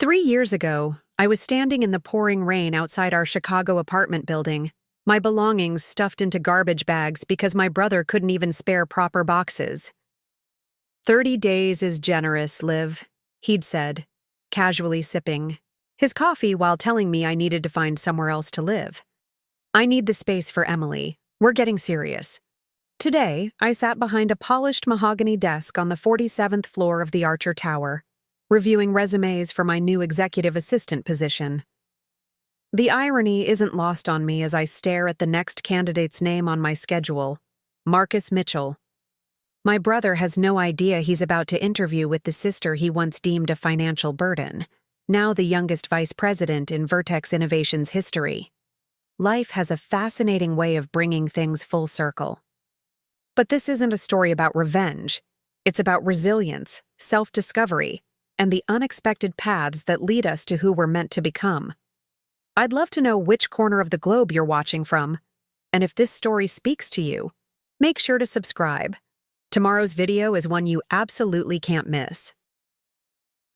3 years ago, I was standing in the pouring rain outside our Chicago apartment building, my belongings stuffed into garbage bags because my brother couldn't even spare proper boxes. 30 days is generous, Liv, he'd said, casually sipping his coffee while telling me I needed to find somewhere else to live. I need the space for Emily. We're getting serious. Today, I sat behind a polished mahogany desk on the 47th floor of the Archer Tower, reviewing resumes for my new executive assistant position. The irony isn't lost on me as I stare at the next candidate's name on my schedule, Marcus Mitchell. My brother has no idea he's about to interview with the sister he once deemed a financial burden, now the youngest vice president in Vertex Innovations history. Life has a fascinating way of bringing things full circle. But this isn't a story about revenge. It's about resilience, self-discovery, and the unexpected paths that lead us to who we're meant to become. I'd love to know which corner of the globe you're watching from, and if this story speaks to you, make sure to subscribe. Tomorrow's video is one you absolutely can't miss.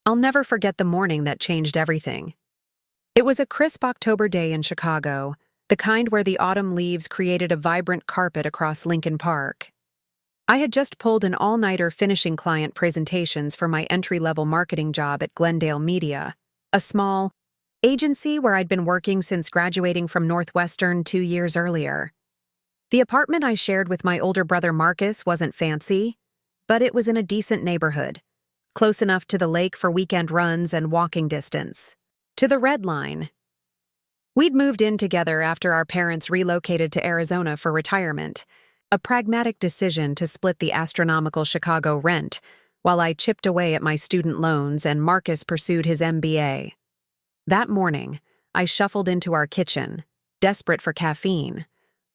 I'll never forget the morning that changed everything. It was a crisp October day in Chicago, the kind where the autumn leaves created a vibrant carpet across Lincoln Park. I had just pulled an all-nighter finishing client presentations for my entry-level marketing job at Glendale Media, a small agency where I'd been working since graduating from Northwestern 2 years earlier. The apartment I shared with my older brother Marcus wasn't fancy, but it was in a decent neighborhood, close enough to the lake for weekend runs and walking distance. To the Red Line. We'd moved in together after our parents relocated to Arizona for retirement, a pragmatic decision to split the astronomical Chicago rent, while I chipped away at my student loans and Marcus pursued his MBA. That morning, I shuffled into our kitchen, desperate for caffeine,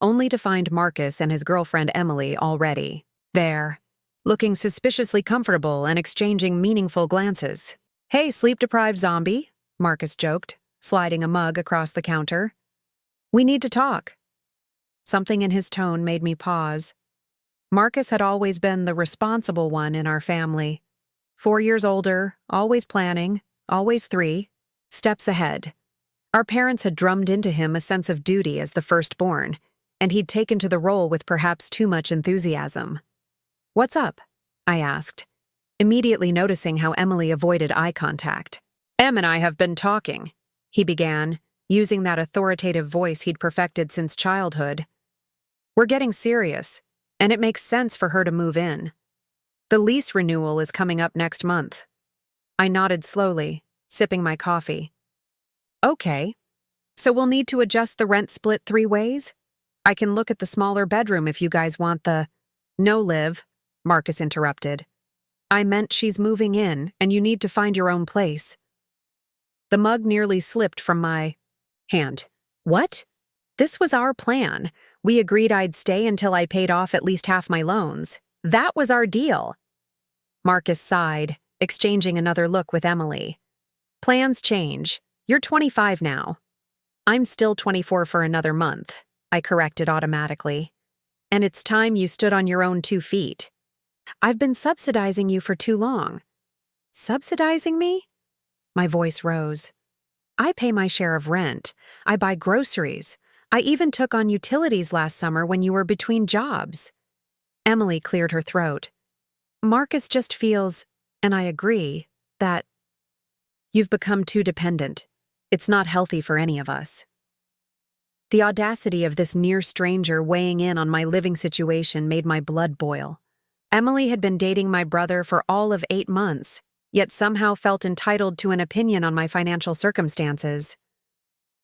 only to find Marcus and his girlfriend Emily already there, looking suspiciously comfortable and exchanging meaningful glances. "Hey, sleep-deprived zombie," Marcus joked, sliding a mug across the counter. "We need to talk." Something in his tone made me pause. Marcus had always been the responsible one in our family. 4 years older, always planning, always 3 steps ahead. Our parents had drummed into him a sense of duty as the firstborn, and he'd taken to the role with perhaps too much enthusiasm. "What's up?" I asked, immediately noticing how Emily avoided eye contact. "Em and I have been talking," he began, using that authoritative voice he'd perfected since childhood. "We're getting serious, and it makes sense for her to move in. The lease renewal is coming up next month." I nodded slowly, sipping my coffee. "Okay, so we'll need to adjust the rent split 3 ways? I can look at the smaller bedroom if you guys want the—" "No, Liv," Marcus interrupted. "I meant she's moving in, and you need to find your own place." The mug nearly slipped from my hand. "What? This was our plan. We agreed I'd stay until I paid off at least half my loans. That was our deal." Marcus sighed, exchanging another look with Emily. "Plans change. You're 25 now." "I'm still 24 for another month," I corrected automatically. "And it's time you stood on your own 2 feet. I've been subsidizing you for too long." "Subsidizing me?" My voice rose. "I pay my share of rent. I buy groceries. I even took on utilities last summer when you were between jobs." Emily cleared her throat. "Marcus just feels, and I agree, that you've become too dependent. It's not healthy for any of us." The audacity of this near stranger weighing in on my living situation made my blood boil. Emily had been dating my brother for all of 8 months, yet somehow felt entitled to an opinion on my financial circumstances.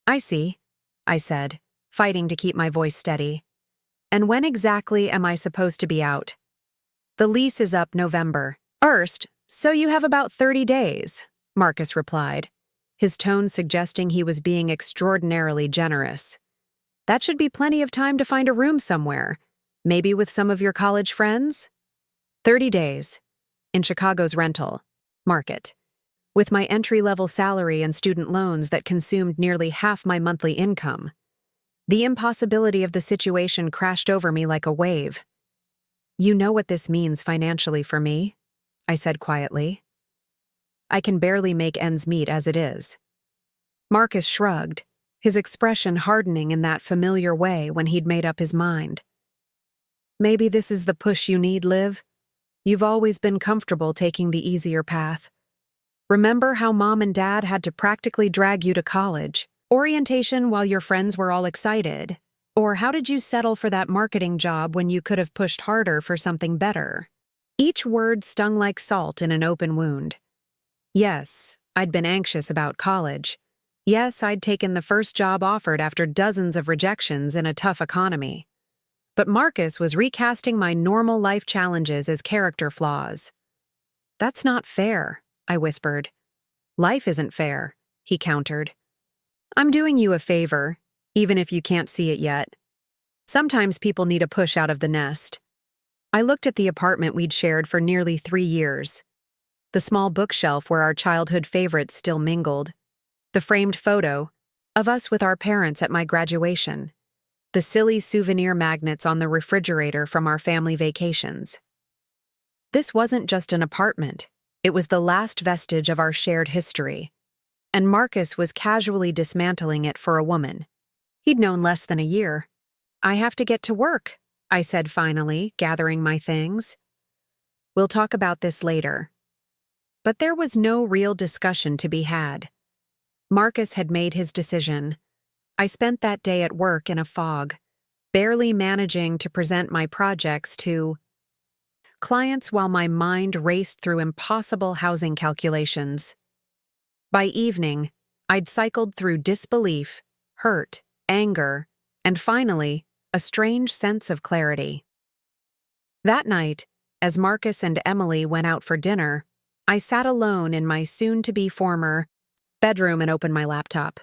"I see," I said, fighting to keep my voice steady. "And when exactly am I supposed to be out?" "The lease is up November 1st, so you have about 30 days, Marcus replied, his tone suggesting he was being extraordinarily generous. "That should be plenty of time to find a room somewhere, maybe with some of your college friends?" 30 days. In Chicago's rental market. With my entry-level salary and student loans that consumed nearly half my monthly income. The impossibility of the situation crashed over me like a wave. "You know what this means financially for me," I said quietly. I can barely make ends meet as it is." Marcus shrugged, his expression hardening in that familiar way when he'd made up his mind. "Maybe this is the push you need, Liv. You've always been comfortable taking the easier path. Remember how Mom and Dad had to practically drag you to college, orientation while your friends were all excited? Or how did you settle for that marketing job when you could have pushed harder for something better?" Each word stung like salt in an open wound. Yes, I'd been anxious about college. Yes, I'd taken the first job offered after dozens of rejections in a tough economy. But Marcus was recasting my normal life challenges as character flaws. "That's not fair," I whispered. "Life isn't fair," he countered. "I'm doing you a favor, even if you can't see it yet. Sometimes people need a push out of the nest." I looked at the apartment we'd shared for nearly 3 years. The small bookshelf where our childhood favorites still mingled. The framed photo of us with our parents at my graduation. The silly souvenir magnets on the refrigerator from our family vacations. This wasn't just an apartment. It was the last vestige of our shared history. And Marcus was casually dismantling it for a woman. He'd known less than a year. "I have to get to work," I said finally, gathering my things. "We'll talk about this later." But there was no real discussion to be had. Marcus had made his decision. I spent that day at work in a fog, barely managing to present my projects to clients while my mind raced through impossible housing calculations. By evening, I'd cycled through disbelief, hurt, anger, and finally, a strange sense of clarity. That night, as Marcus and Emily went out for dinner, I sat alone in my soon-to-be former bedroom and opened my laptop.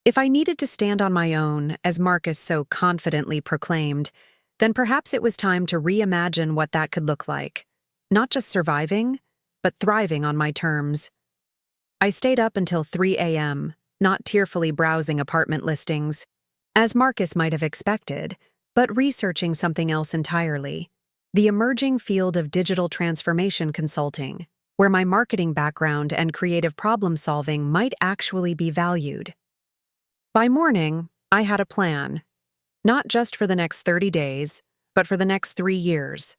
If I needed to stand on my own, as Marcus so confidently proclaimed, then perhaps it was time to reimagine what that could look like. Not just surviving, but thriving on my terms. I stayed up until 3 a.m., not tearfully browsing apartment listings, as Marcus might have expected, but researching something else entirely: the emerging field of digital transformation consulting, where my marketing background and creative problem-solving might actually be valued. By morning, I had a plan, not just for the next 30 days, but for the next 3 years.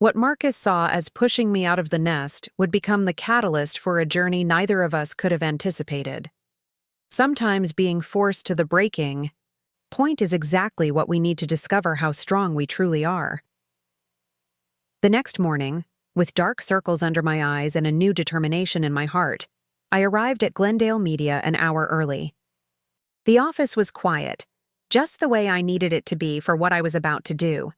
What Marcus saw as pushing me out of the nest would become the catalyst for a journey neither of us could have anticipated. Sometimes being forced to the breaking point is exactly what we need to discover how strong we truly are. The next morning, with dark circles under my eyes and a new determination in my heart, I arrived at Glendale Media an hour early. The office was quiet, just the way I needed it to be for what I was about to do.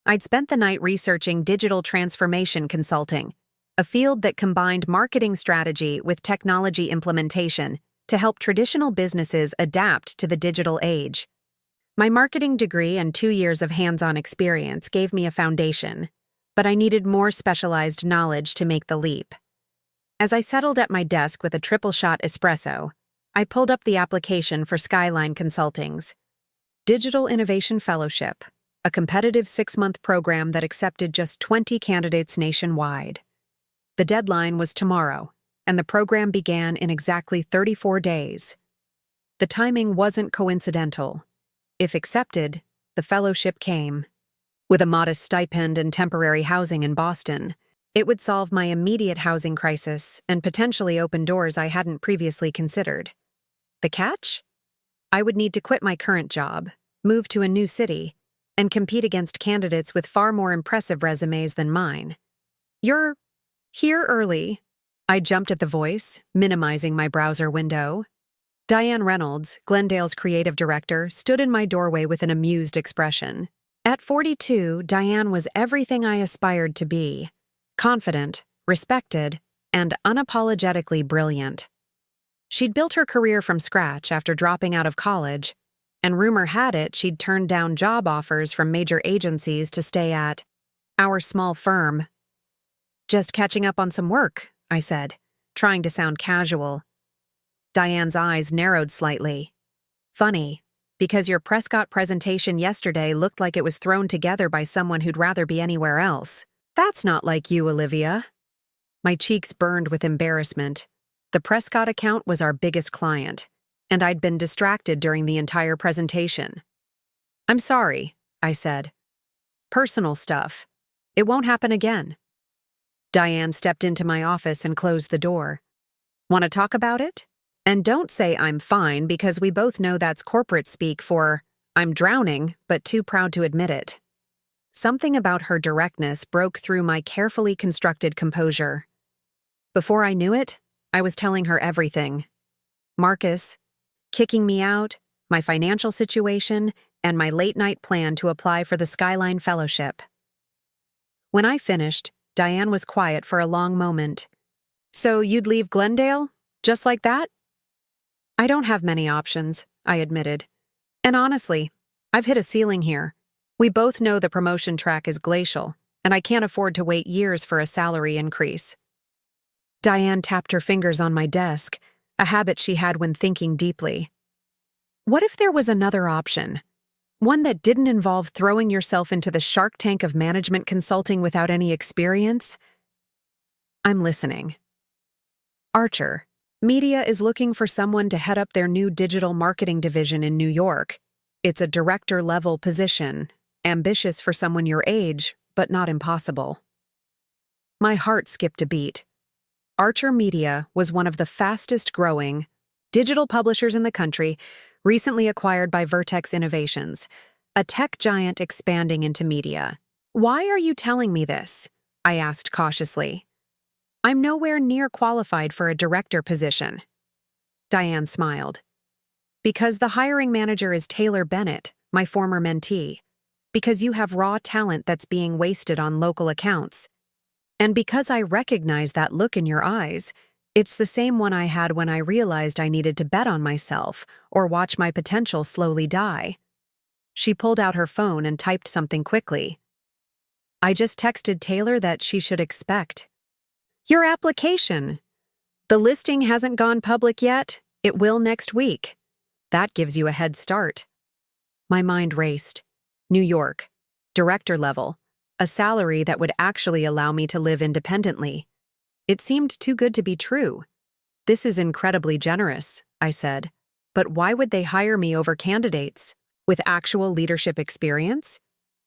I'd spent the night researching digital transformation consulting, a field that combined marketing strategy with technology implementation to help traditional businesses adapt to the digital age. My marketing degree and 2 years of hands-on experience gave me a foundation, but I needed more specialized knowledge to make the leap. As I settled at my desk with a triple-shot espresso, I pulled up the application for Skyline Consulting's Digital Innovation Fellowship, a competitive 6-month program that accepted just 20 candidates nationwide. The deadline was tomorrow, and the program began in exactly 34 days. The timing wasn't coincidental. If accepted, the fellowship came. With a modest stipend and temporary housing in Boston, it would solve my immediate housing crisis and potentially open doors I hadn't previously considered. The catch? I would need to quit my current job, move to a new city, and compete against candidates with far more impressive resumes than mine. "You're here early." I jumped at the voice, minimizing my browser window. Diane Reynolds, Glendale's creative director, stood in my doorway with an amused expression. At 42, Diane was everything I aspired to be: confident, respected, and unapologetically brilliant. She'd built her career from scratch after dropping out of college, and rumor had it she'd turned down job offers from major agencies to stay at our small firm. "Just catching up on some work," I said, trying to sound casual. Diane's eyes narrowed slightly. "Funny, because your Prescott presentation yesterday looked like it was thrown together by someone who'd rather be anywhere else. That's not like you, Olivia." My cheeks burned with embarrassment. The Prescott account was our biggest client, and I'd been distracted during the entire presentation. "I'm sorry," I said. "Personal stuff. It won't happen again." Diane stepped into my office and closed the door. "Want to talk about it? And don't say I'm fine, because we both know that's corporate speak for I'm drowning, but too proud to admit it." Something about her directness broke through my carefully constructed composure. Before I knew it, I was telling her everything. Marcus, kicking me out, my financial situation, and my late-night plan to apply for the Skyline Fellowship. When I finished, Diane was quiet for a long moment. "So you'd leave Glendale? Just like that?" "I don't have many options," I admitted. "And honestly, I've hit a ceiling here. We both know the promotion track is glacial, and I can't afford to wait years for a salary increase." Diane tapped her fingers on my desk, a habit she had when thinking deeply. "What if there was another option? One that didn't involve throwing yourself into the shark tank of management consulting without any experience?" "I'm listening." "Archer, Media is looking for someone to head up their new digital marketing division in New York. It's a director-level position, ambitious for someone your age, but not impossible." My heart skipped a beat. Archer Media was one of the fastest-growing digital publishers in the country, recently acquired by Vertex Innovations, a tech giant expanding into media. "Why are you telling me this?" I asked cautiously. "I'm nowhere near qualified for a director position." Diane smiled. "Because the hiring manager is Taylor Bennett, my former mentee. Because you have raw talent that's being wasted on local accounts. And because I recognize that look in your eyes, it's the same one I had when I realized I needed to bet on myself or watch my potential slowly die." She pulled out her phone and typed something quickly. "I just texted Taylor that she should expect your application. The listing hasn't gone public yet. It will next week. That gives you a head start." My mind raced. New York, director level, a salary that would actually allow me to live independently. It seemed too good to be true. "This is incredibly generous," I said. "But why would they hire me over candidates with actual leadership experience?"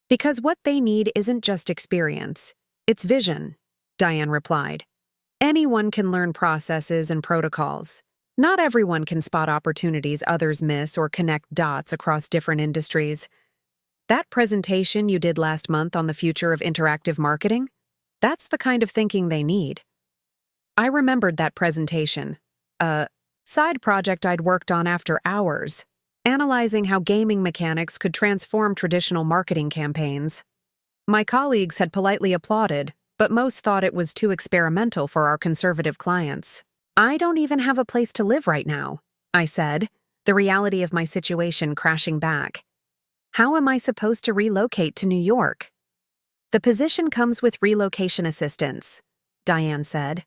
"Because what they need isn't just experience, it's vision," Diane replied. "Anyone can learn processes and protocols. Not everyone can spot opportunities others miss or connect dots across different industries. That presentation you did last month on the future of interactive marketing, that's the kind of thinking they need." I remembered that presentation, a side project I'd worked on after hours, analyzing how gaming mechanics could transform traditional marketing campaigns. My colleagues had politely applauded, but most thought it was too experimental for our conservative clients. "I don't even have a place to live right now," I said, the reality of my situation crashing back. "How am I supposed to relocate to New York?" "The position comes with relocation assistance," Diane said.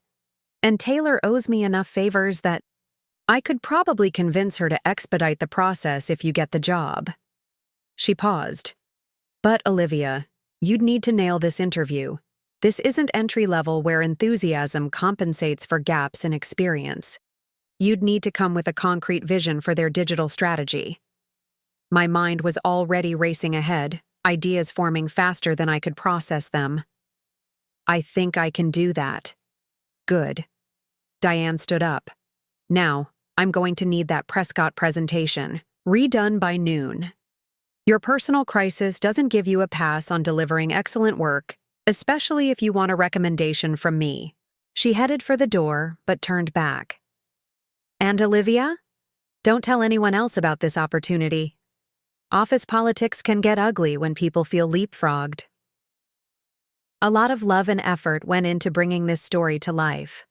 "And Taylor owes me enough favors that I could probably convince her to expedite the process if you get the job." She paused. "But, Olivia, you'd need to nail this interview. This isn't entry-level where enthusiasm compensates for gaps in experience. You'd need to come with a concrete vision for their digital strategy." My mind was already racing ahead, ideas forming faster than I could process them. "I think I can do that." "Good." Diane stood up. "Now, I'm going to need that Prescott presentation, redone by noon. Your personal crisis doesn't give you a pass on delivering excellent work, especially if you want a recommendation from me." She headed for the door, but turned back. "And Olivia? Don't tell anyone else about this opportunity. Office politics can get ugly when people feel leapfrogged." A lot of love and effort went into bringing this story to life.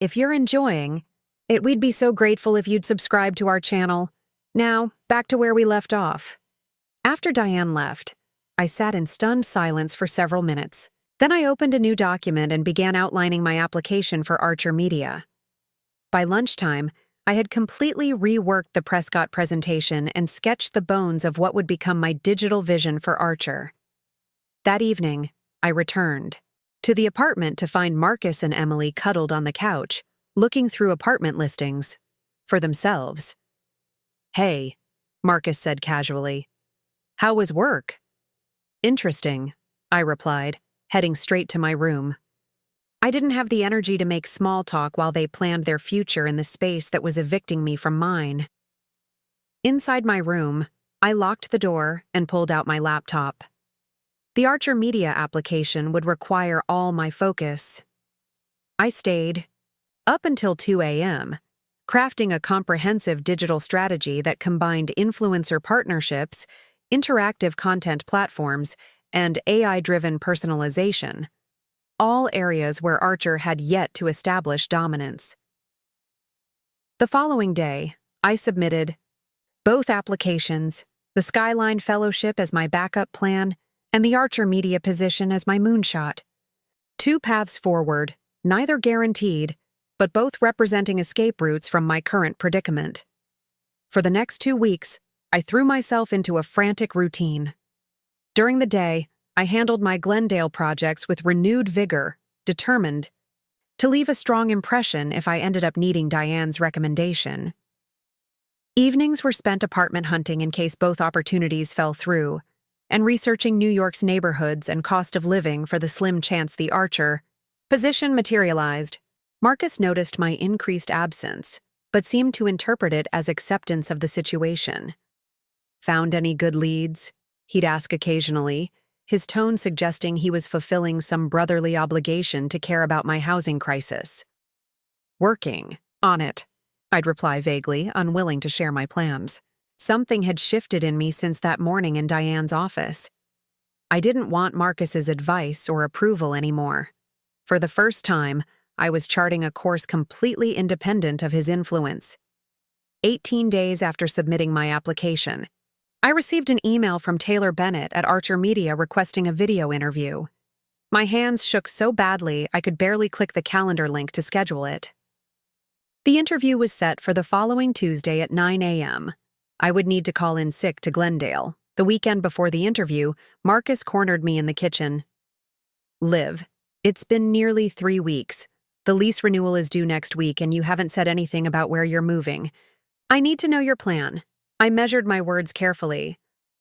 If you're enjoying it, we'd be so grateful if you'd subscribe to our channel. Now, back to where we left off. After Diane left, I sat in stunned silence for several minutes. Then I opened a new document and began outlining my application for Archer Media. By lunchtime, I had completely reworked the Prescott presentation and sketched the bones of what would become my digital vision for Archer. That evening, I returned. to the apartment to find Marcus and Emily cuddled on the couch, looking through apartment listings for themselves. "Hey," Marcus said casually. "How was work?" "Interesting," I replied, heading straight to my room. I didn't have the energy to make small talk while they planned their future in the space that was evicting me from mine. Inside my room, I locked the door and pulled out my laptop. The Archer Media application would require all my focus. I stayed up until 2 a.m., crafting a comprehensive digital strategy that combined influencer partnerships, interactive content platforms, and AI-driven personalization, all areas where Archer had yet to establish dominance. The following day, I submitted both applications, the Skyline Fellowship as my backup plan, and the Archer Media position as my moonshot. 2 paths forward, neither guaranteed, but both representing escape routes from my current predicament. For the next 2 weeks, I threw myself into a frantic routine. During the day, I handled my Glendale projects with renewed vigor, determined to leave a strong impression if I ended up needing Diane's recommendation. Evenings were spent apartment hunting in case both opportunities fell through, and researching New York's neighborhoods and cost of living for the slim chance the Archer position materialized. Marcus noticed my increased absence, but seemed to interpret it as acceptance of the situation. "Found any good leads?" he'd ask occasionally, his tone suggesting he was fulfilling some brotherly obligation to care about my housing crisis. "Working on it," I'd reply vaguely, unwilling to share my plans. Something had shifted in me since that morning in Diane's office. I didn't want Marcus's advice or approval anymore. For the first time, I was charting a course completely independent of his influence. 18 days after submitting my application, I received an email from Taylor Bennett at Archer Media requesting a video interview. My hands shook so badly I could barely click the calendar link to schedule it. The interview was set for the following Tuesday at 9 a.m. I would need to call in sick to Glendale. The weekend before the interview, Marcus cornered me in the kitchen. "Liv, it's been nearly 3 weeks. The lease renewal is due next week and you haven't said anything about where you're moving. I need to know your plan." I measured my words carefully.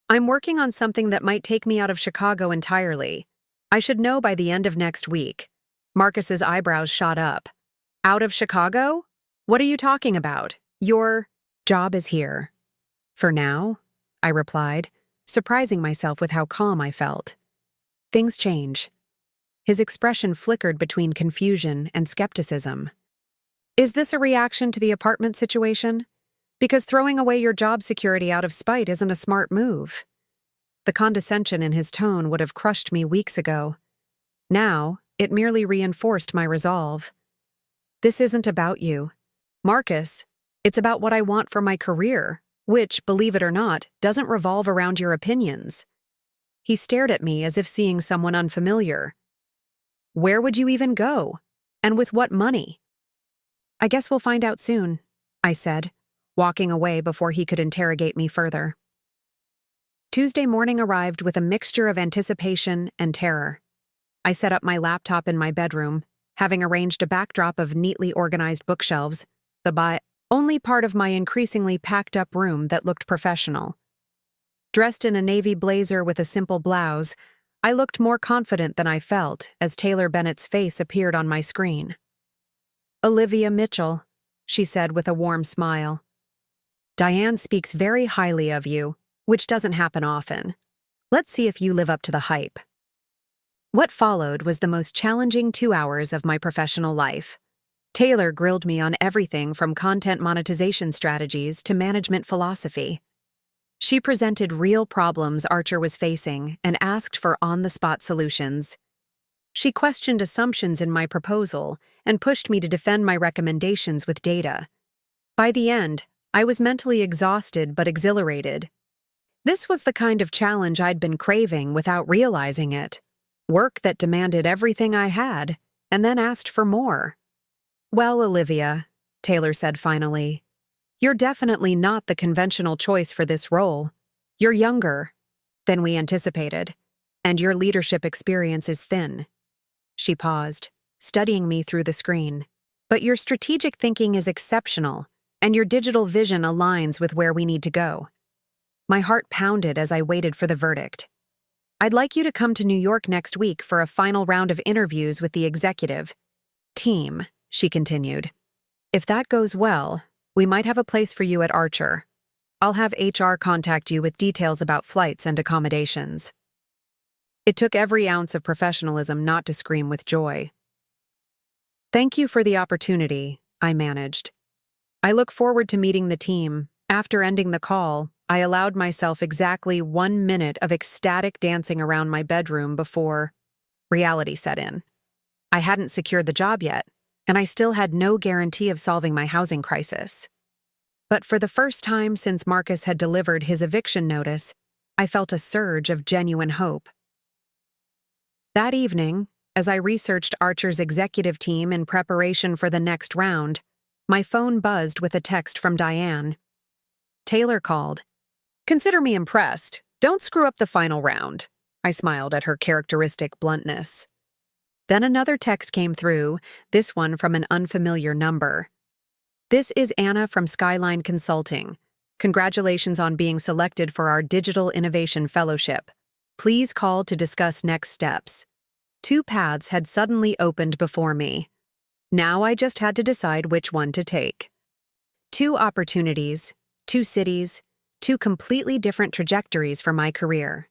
"I'm working on something that might take me out of Chicago entirely. I should know by the end of next week." Marcus's eyebrows shot up. "Out of Chicago? What are you talking about? Your job is here." "For now," I replied, surprising myself with how calm I felt. "Things change." His expression flickered between confusion and skepticism. "Is this a reaction to the apartment situation? Because throwing away your job security out of spite isn't a smart move." The condescension in his tone would have crushed me weeks ago. Now, it merely reinforced my resolve. "This isn't about you, Marcus. It's about what I want for my career, which, believe it or not, doesn't revolve around your opinions." He stared at me as if seeing someone unfamiliar. "Where would you even go? And with what money?" "I guess we'll find out soon," I said, walking away before he could interrogate me further. Tuesday morning arrived with a mixture of anticipation and terror. I set up my laptop in my bedroom, having arranged a backdrop of neatly organized bookshelves, the only part of my increasingly packed-up room that looked professional. Dressed in a navy blazer with a simple blouse, I looked more confident than I felt as Taylor Bennett's face appeared on my screen. "Olivia Mitchell," she said with a warm smile. "Diane speaks very highly of you, which doesn't happen often. Let's see if you live up to the hype." What followed was the most challenging 2 hours of my professional life. Taylor grilled me on everything from content monetization strategies to management philosophy. She presented real problems Archer was facing and asked for on-the-spot solutions. She questioned assumptions in my proposal and pushed me to defend my recommendations with data. By the end, I was mentally exhausted but exhilarated. This was the kind of challenge I'd been craving without realizing it. Work that demanded everything I had, and then asked for more. "Well, Olivia," Taylor said finally, "you're definitely not the conventional choice for this role. You're younger than we anticipated, and your leadership experience is thin. She paused, studying me through the screen. But your strategic thinking is exceptional, and your digital vision aligns with where we need to go. My heart pounded as I waited for the verdict. I'd like you to come to New York next week for a final round of interviews with the executive team, she continued. If that goes well, we might have a place for you at Archer. I'll have HR contact you with details about flights and accommodations. It took every ounce of professionalism not to scream with joy. Thank you for the opportunity, I managed. I look forward to meeting the team. After ending the call, I allowed myself exactly 1 minute of ecstatic dancing around my bedroom before reality set in. I hadn't secured the job yet, and I still had no guarantee of solving my housing crisis. But for the first time since Marcus had delivered his eviction notice, I felt a surge of genuine hope. That evening, as I researched Archer's executive team in preparation for the next round, my phone buzzed with a text from Diane. Taylor called. Consider me impressed. Don't screw up the final round. I smiled at her characteristic bluntness. Then another text came through, this one from an unfamiliar number. This is Anna from Skyline Consulting. Congratulations on being selected for our Digital Innovation Fellowship. Please call to discuss next steps. 2 paths had suddenly opened before me. Now I just had to decide which one to take. 2 opportunities, 2 cities, 2 completely different trajectories for my career.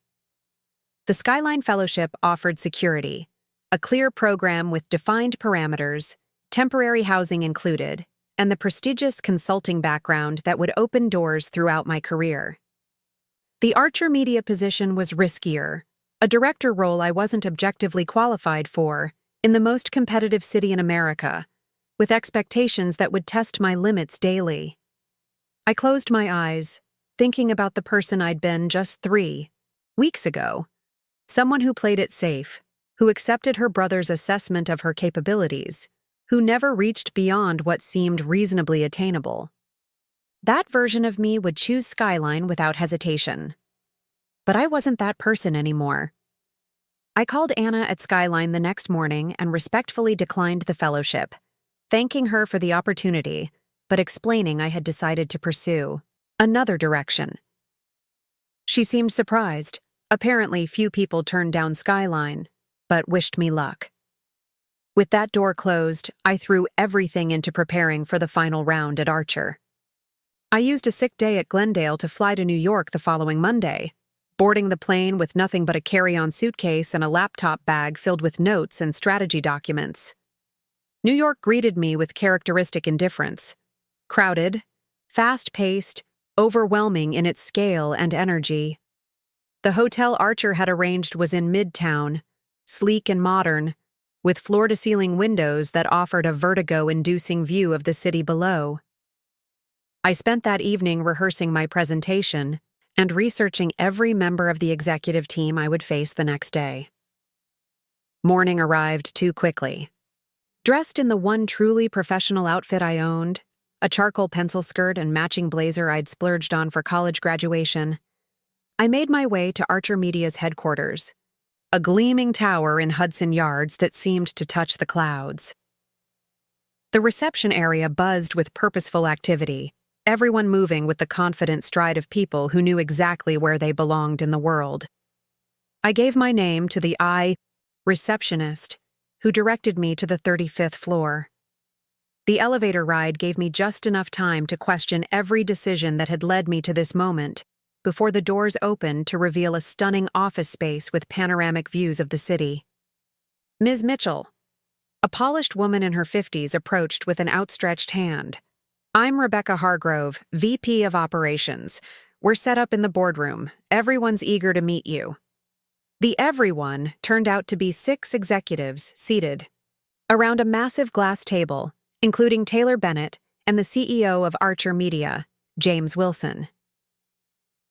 The Skyline Fellowship offered security, a clear program with defined parameters, temporary housing included, and the prestigious consulting background that would open doors throughout my career. The Archer Media position was riskier, a director role I wasn't objectively qualified for, in the most competitive city in America, with expectations that would test my limits daily. I closed my eyes, thinking about the person I'd been just 3 weeks ago, someone who played it safe, who accepted her brother's assessment of her capabilities, who never reached beyond what seemed reasonably attainable. That version of me would choose Skyline without hesitation. But I wasn't that person anymore. I called Anna at Skyline the next morning and respectfully declined the fellowship, thanking her for the opportunity, but explaining I had decided to pursue another direction. She seemed surprised. Apparently, few people turned down Skyline, but wished me luck. With that door closed, I threw everything into preparing for the final round at Archer. I used a sick day at Glendale to fly to New York the following Monday, boarding the plane with nothing but a carry-on suitcase and a laptop bag filled with notes and strategy documents. New York greeted me with characteristic indifference. Crowded, fast-paced, overwhelming in its scale and energy. The hotel Archer had arranged was in Midtown, sleek and modern, with floor-to-ceiling windows that offered a vertigo-inducing view of the city below. I spent that evening rehearsing my presentation and researching every member of the executive team I would face the next day. Morning arrived too quickly. Dressed in the one truly professional outfit I owned, a charcoal pencil skirt and matching blazer I'd splurged on for college graduation, I made my way to Archer Media's headquarters, a gleaming tower in Hudson Yards that seemed to touch the clouds. The reception area buzzed with purposeful activity, everyone moving with the confident stride of people who knew exactly where they belonged in the world. I gave my name to the receptionist, who directed me to the 35th floor. The elevator ride gave me just enough time to question every decision that had led me to this moment, before the doors opened to reveal a stunning office space with panoramic views of the city. Ms. Mitchell, a polished woman in her 50s, approached with an outstretched hand. I'm Rebecca Hargrove, VP of Operations. We're set up in the boardroom. Everyone's eager to meet you. The everyone turned out to be 6 executives seated around a massive glass table, including Taylor Bennett and the CEO of Archer Media, James Wilson.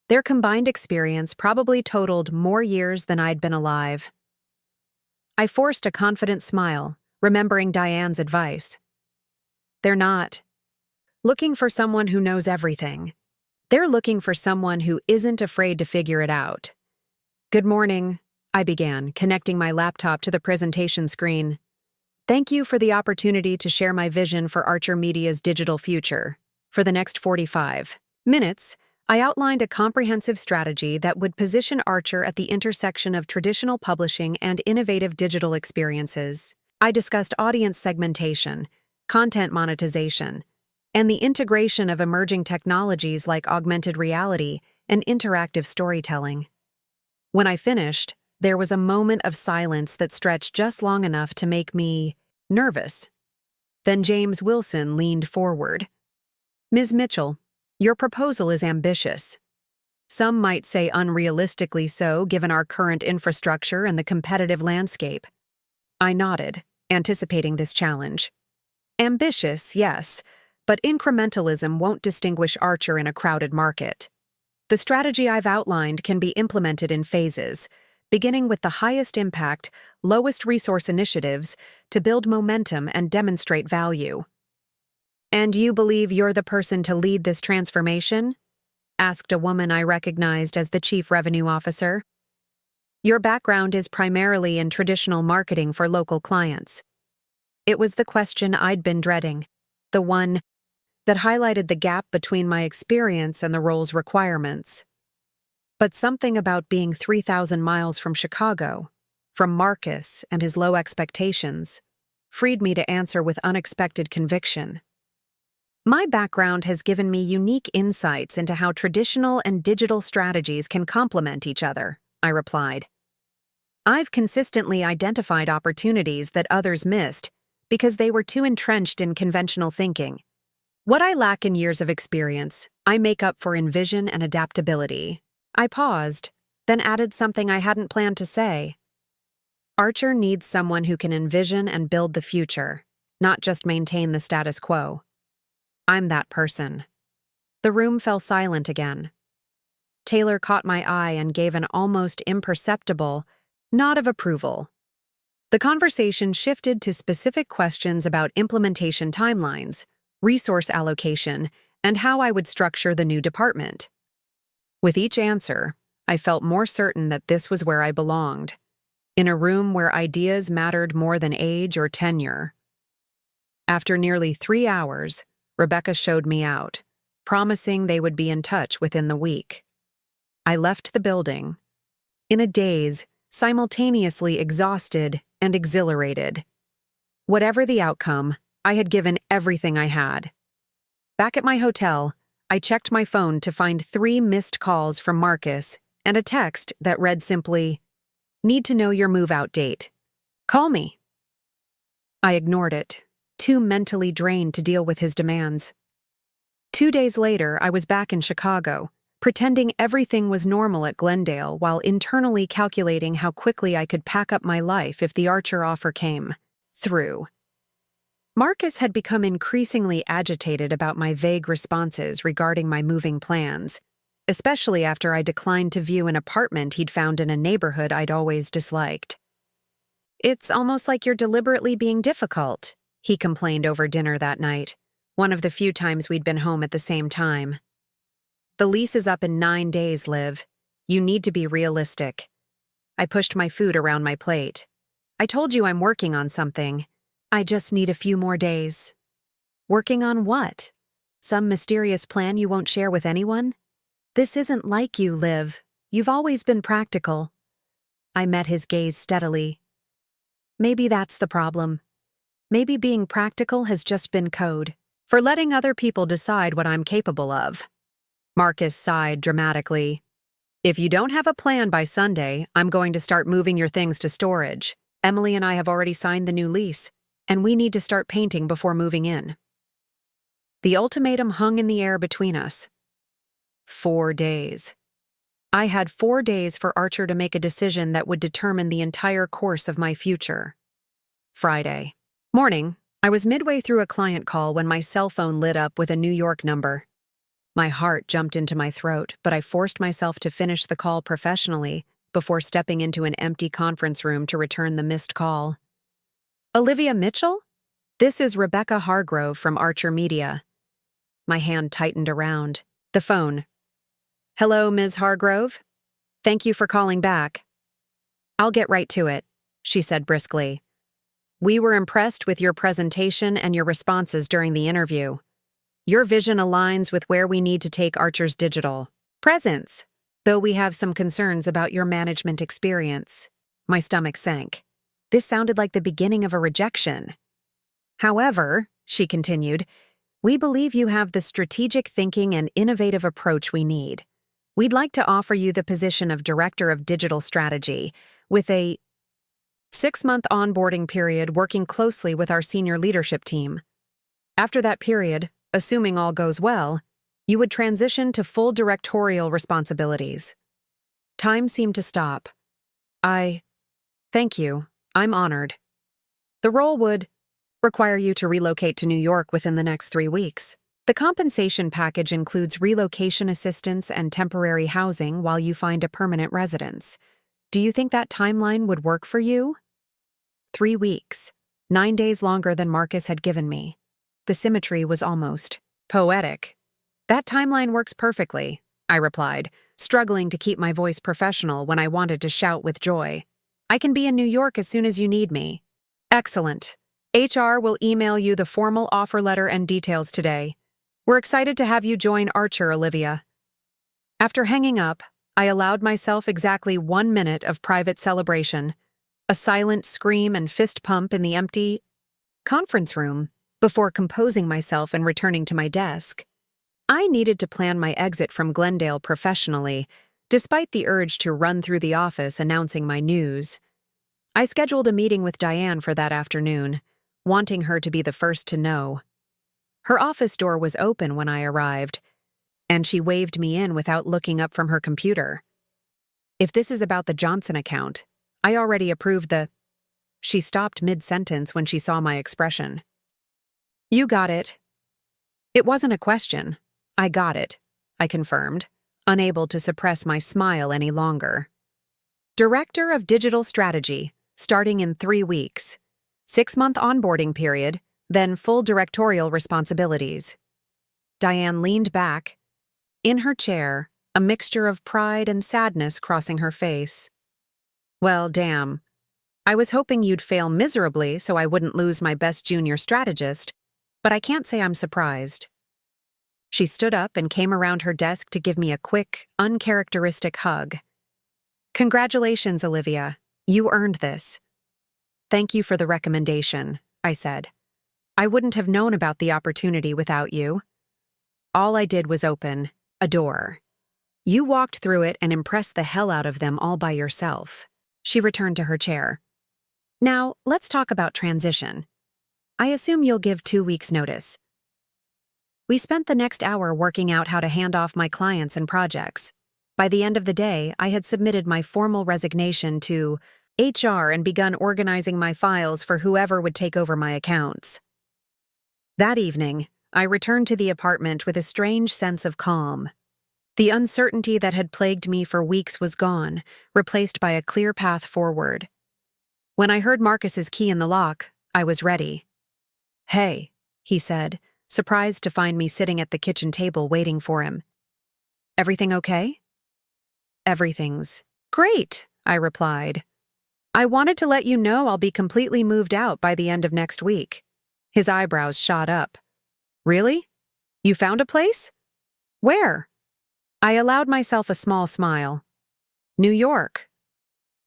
Their combined experience probably totaled more years than I'd been alive. I forced a confident smile, remembering Diane's advice. They're not looking for someone who knows everything. They're looking for someone who isn't afraid to figure it out. Good morning, I began, connecting my laptop to the presentation screen. Thank you for the opportunity to share my vision for Archer Media's digital future. For the next 45 minutes, I outlined a comprehensive strategy that would position Archer at the intersection of traditional publishing and innovative digital experiences. I discussed audience segmentation, content monetization, and the integration of emerging technologies like augmented reality and interactive storytelling. When I finished, there was a moment of silence that stretched just long enough to make me nervous. Then James Wilson leaned forward. Ms. Mitchell, your proposal is ambitious. Some might say unrealistically so, given our current infrastructure and the competitive landscape. I nodded, anticipating this challenge. Ambitious, yes, but incrementalism won't distinguish Archer in a crowded market. The strategy I've outlined can be implemented in phases, beginning with the highest impact, lowest resource initiatives to build momentum and demonstrate value. And you believe you're the person to lead this transformation? Asked a woman I recognized as the Chief Revenue Officer. Your background is primarily in traditional marketing for local clients. It was the question I'd been dreading, the one that highlighted the gap between my experience and the role's requirements. But something about being 3,000 miles from Chicago, from Marcus and his low expectations, freed me to answer with unexpected conviction. My background has given me unique insights into how traditional and digital strategies can complement each other, I replied. I've consistently identified opportunities that others missed because they were too entrenched in conventional thinking. What I lack in years of experience, I make up for in vision and adaptability. I paused, then added something I hadn't planned to say. Archer needs someone who can envision and build the future, not just maintain the status quo. I'm that person. The room fell silent again. Taylor caught my eye and gave an almost imperceptible nod of approval. The conversation shifted to specific questions about implementation timelines, resource allocation, and how I would structure the new department. With each answer, I felt more certain that this was where I belonged, in a room where ideas mattered more than age or tenure. After nearly 3 hours, Rebecca showed me out, promising they would be in touch within the week. I left the building, in a daze, simultaneously exhausted and exhilarated. Whatever the outcome, I had given everything I had. Back at my hotel, I checked my phone to find 3 missed calls from Marcus and a text that read simply, "Need to know your move-out date. Call me." I ignored it, too mentally drained to deal with his demands. 2 days later, I was back in Chicago, pretending everything was normal at Glendale while internally calculating how quickly I could pack up my life if the Archer offer came through. Marcus had become increasingly agitated about my vague responses regarding my moving plans, especially after I declined to view an apartment he'd found in a neighborhood I'd always disliked. "It's almost like you're deliberately being difficult," he complained over dinner that night, one of the few times we'd been home at the same time. "The lease is up in 9 days, Liv. You need to be realistic." I pushed my food around my plate. "I told you I'm working on something. I just need a few more days." "Working on what? Some mysterious plan you won't share with anyone? This isn't like you, Liv. You've always been practical." I met his gaze steadily. Maybe that's the problem. Maybe being practical has just been code for letting other people decide what I'm capable of. Marcus sighed dramatically. "If you don't have a plan by Sunday, I'm going to start moving your things to storage. Emily and I have already signed the new lease, and we need to start painting before moving in." The ultimatum hung in the air between us. 4 days. I had 4 days for Archer to make a decision that would determine the entire course of my future. Friday. Morning. I was midway through a client call when my cell phone lit up with a New York number. My heart jumped into my throat, but I forced myself to finish the call professionally before stepping into an empty conference room to return the missed call. "Olivia Mitchell? This is Rebecca Hargrove from Archer Media." My hand tightened around the phone. "Hello, Ms. Hargrove. Thank you for calling back." I'll get right to it, she said briskly. We were impressed with your presentation and your responses during the interview. Your vision aligns with where we need to take Archer's digital presence, though we have some concerns about your management experience. My stomach sank. This sounded like the beginning of a rejection. However, she continued, we believe you have the strategic thinking and innovative approach we need. We'd like to offer you the position of Director of Digital Strategy, with a 6-month onboarding period working closely with our senior leadership team. After that period, assuming all goes well, you would transition to full directorial responsibilities. Time seemed to stop. Thank you. I'm honored. The role would require you to relocate to New York within the next 3 weeks. The compensation package includes relocation assistance and temporary housing while you find a permanent residence. Do you think that timeline would work for you? 3 weeks, 9 days longer than Marcus had given me. The symmetry was almost poetic. That timeline works perfectly, I replied, struggling to keep my voice professional when I wanted to shout with joy. I can be in New York as soon as you need me. Excellent. HR will email you the formal offer letter and details today. We're excited to have you join Archer, Olivia. After hanging up, I allowed myself exactly 1 minute of private celebration, a silent scream and fist pump in the empty conference room, before composing myself and returning to my desk. I needed to plan my exit from Glendale professionally, despite the urge to run through the office announcing my news. I scheduled a meeting with Diane for that afternoon, wanting her to be the first to know. Her office door was open when I arrived, and she waved me in without looking up from her computer. If this is about the Johnson account, I already approved the... She stopped mid-sentence when she saw my expression. You got it. It wasn't a question. I got it, I confirmed, unable to suppress my smile any longer. Director of Digital Strategy, starting in 3 weeks. 6-month onboarding period, then full directorial responsibilities. Diane leaned back. In her chair, a mixture of pride and sadness crossing her face. Well, damn. I was hoping you'd fail miserably so I wouldn't lose my best junior strategist, but I can't say I'm surprised. She stood up and came around her desk to give me a quick, uncharacteristic hug. Congratulations, Olivia. You earned this. Thank you for the recommendation, I said. I wouldn't have known about the opportunity without you. All I did was open a door. You walked through it and impressed the hell out of them all by yourself. She returned to her chair. Now, let's talk about transition. I assume you'll give 2 weeks' notice. We spent the next hour working out how to hand off my clients and projects. By the end of the day, I had submitted my formal resignation to HR and begun organizing my files for whoever would take over my accounts. That evening, I returned to the apartment with a strange sense of calm. The uncertainty that had plagued me for weeks was gone, replaced by a clear path forward. When I heard Marcus's key in the lock, I was ready. Hey, he said, surprised to find me sitting at the kitchen table waiting for him. Everything okay? Everything's great, I replied. I wanted to let you know I'll be completely moved out by the end of next week. His eyebrows shot up. Really? You found a place? Where? I allowed myself a small smile. New York.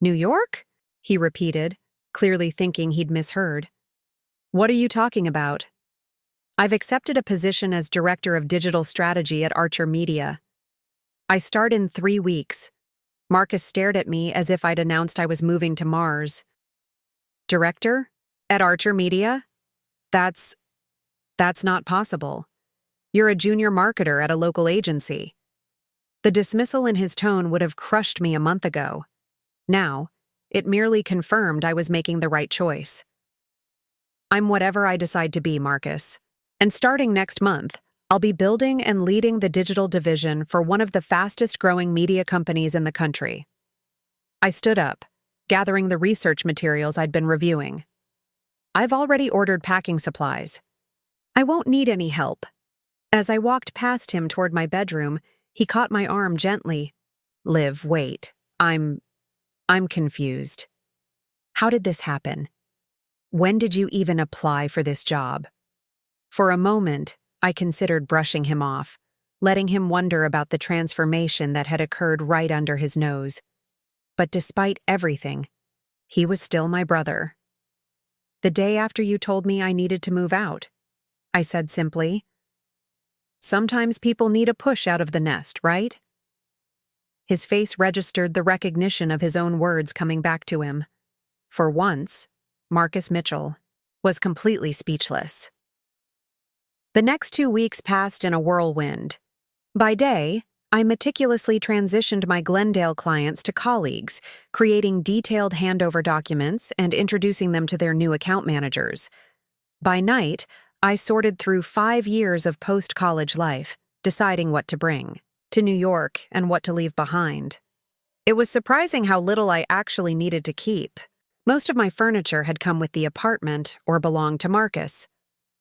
New York? He repeated, clearly thinking he'd misheard. What are you talking about? I've accepted a position as Director of Digital Strategy at Archer Media. I start in 3 weeks. Marcus stared at me as if I'd announced I was moving to Mars. Director? At Archer Media? That's not possible. You're a junior marketer at a local agency. The dismissal in his tone would have crushed me a month ago. Now, it merely confirmed I was making the right choice. I'm whatever I decide to be, Marcus. And starting next month, I'll be building and leading the digital division for one of the fastest-growing media companies in the country. I stood up, gathering the research materials I'd been reviewing. I've already ordered packing supplies. I won't need any help. As I walked past him toward my bedroom, he caught my arm gently. Liv, wait. I'm confused. How did this happen? When did you even apply for this job? For a moment, I considered brushing him off, letting him wonder about the transformation that had occurred right under his nose. But despite everything, he was still my brother. The day after you told me I needed to move out, I said simply, "Sometimes people need a push out of the nest, right?" His face registered the recognition of his own words coming back to him. For once, Marcus Mitchell was completely speechless. The next 2 weeks passed in a whirlwind. By day, I meticulously transitioned my Glendale clients to colleagues, creating detailed handover documents and introducing them to their new account managers. By night, I sorted through 5 years of post-college life, deciding what to bring to New York and what to leave behind. It was surprising how little I actually needed to keep. Most of my furniture had come with the apartment or belonged to Marcus.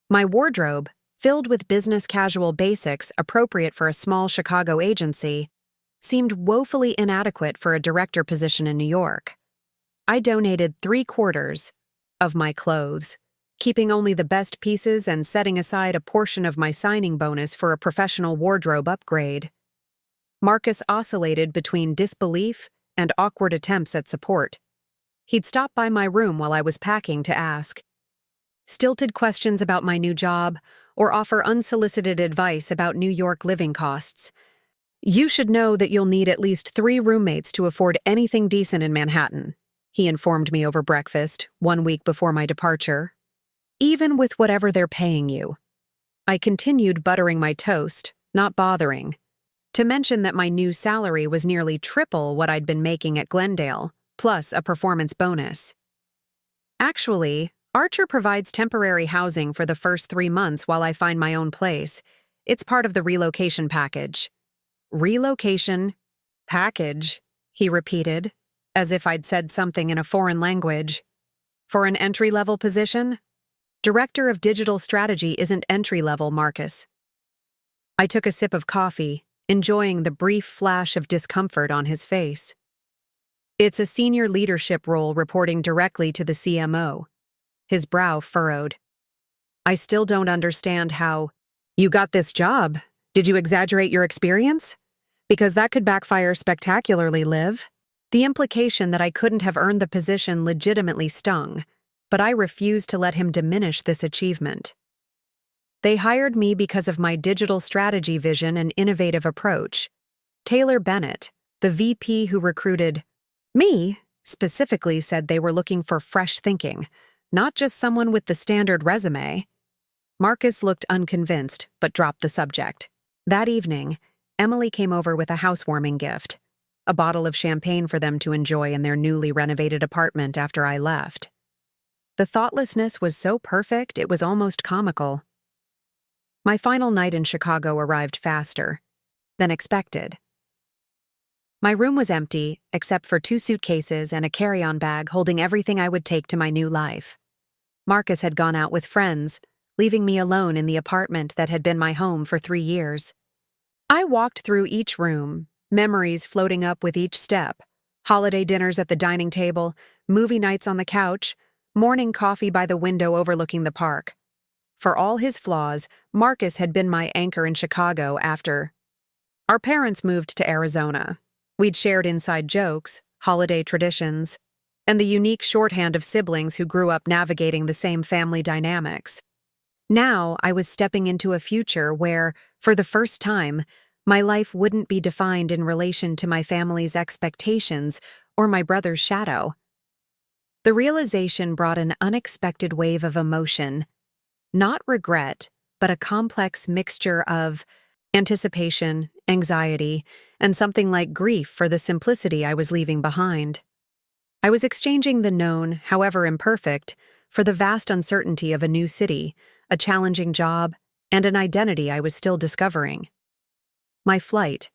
My wardrobe, filled with business casual basics appropriate for a small Chicago agency, seemed woefully inadequate for a director position in New York. I donated 3/4 of my clothes, keeping only the best pieces and setting aside a portion of my signing bonus for a professional wardrobe upgrade. Marcus oscillated between disbelief and awkward attempts at support. He'd stop by my room while I was packing to ask stilted questions about my new job or offer unsolicited advice about New York living costs. "You should know that you'll need at least 3 roommates to afford anything decent in Manhattan," he informed me over breakfast 1 week before my departure. "Even with whatever they're paying you." I continued buttering my toast, not bothering, to mention that my new salary was nearly triple what I'd been making at Glendale, plus a performance bonus. Actually, Archer provides temporary housing for the first 3 months while I find my own place. It's part of the relocation package. "Relocation package," he repeated, as if I'd said something in a foreign language. "For an entry-level position? Director of Digital Strategy isn't entry-level, Marcus." I took a sip of coffee, enjoying the brief flash of discomfort on his face. "It's a senior leadership role reporting directly to the CMO. His brow furrowed. "I still don't understand how you got this job. Did you exaggerate your experience? Because that could backfire spectacularly, Liv." The implication that I couldn't have earned the position legitimately stung, but I refused to let him diminish this achievement. "They hired me because of my digital strategy vision and innovative approach. Taylor Bennett, the VP who recruited me, specifically said they were looking for fresh thinking, not just someone with the standard resume." Marcus looked unconvinced, but dropped the subject. That evening, Emily came over with a housewarming gift, a bottle of champagne for them to enjoy in their newly renovated apartment after I left. The thoughtlessness was so perfect it was almost comical. My final night in Chicago arrived faster than expected. My room was empty, except for 2 suitcases and a carry-on bag holding everything I would take to my new life. Marcus had gone out with friends, leaving me alone in the apartment that had been my home for 3 years. I walked through each room, memories floating up with each step: holiday dinners at the dining table, movie nights on the couch, morning coffee by the window overlooking the park. For all his flaws, Marcus had been my anchor in Chicago after our parents moved to Arizona. We'd shared inside jokes, holiday traditions, and the unique shorthand of siblings who grew up navigating the same family dynamics. Now I was stepping into a future where, for the first time, my life wouldn't be defined in relation to my family's expectations or my brother's shadow. The realization brought an unexpected wave of emotion. Not regret, but a complex mixture of anticipation, anxiety, and something like grief for the simplicity I was leaving behind. I was exchanging the known, however imperfect, for the vast uncertainty of a new city, a challenging job, and an identity I was still discovering. My flight